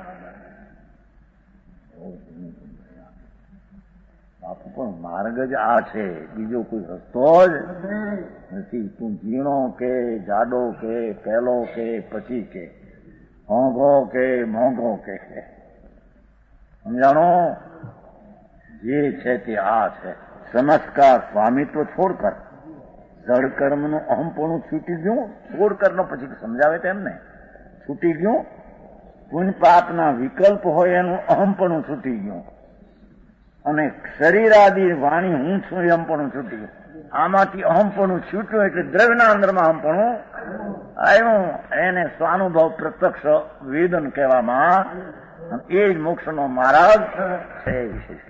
B: બાપુ પણ માર્ગ જ આ છે, બીજો કોઈ રસ્તો જ નથી. તું ઝીણો કે જાડો કે પહેલો કે પછી કે હોંઘો કે મોંઘો કે સમજાણો? જે છે તે આ છે. સમસ્કાર સ્વામિત્વ છોડકર જળ કર્મનું અહમપણું છૂટી ગયું. છોડકરનો પછી સમજાવે તેમ ને છૂટી ગયું. પુણ્ય પાપના વિકલ્પ હોય એનું અહમપણું છૂટી ગયું. અને શરીર આદિ વાણી હું છું એમ પણ છૂટી ગયું. આમાંથી અહમપણું છૂટ્યું એટલે દ્રવ્યના અંદરમાં અહમપણું આવ્યું. એને સ્વાનુભવ પ્રત્યક્ષ વેદન કહેવામાં, એ જ મોક્ષનો માર્ગ છે. વિશેષ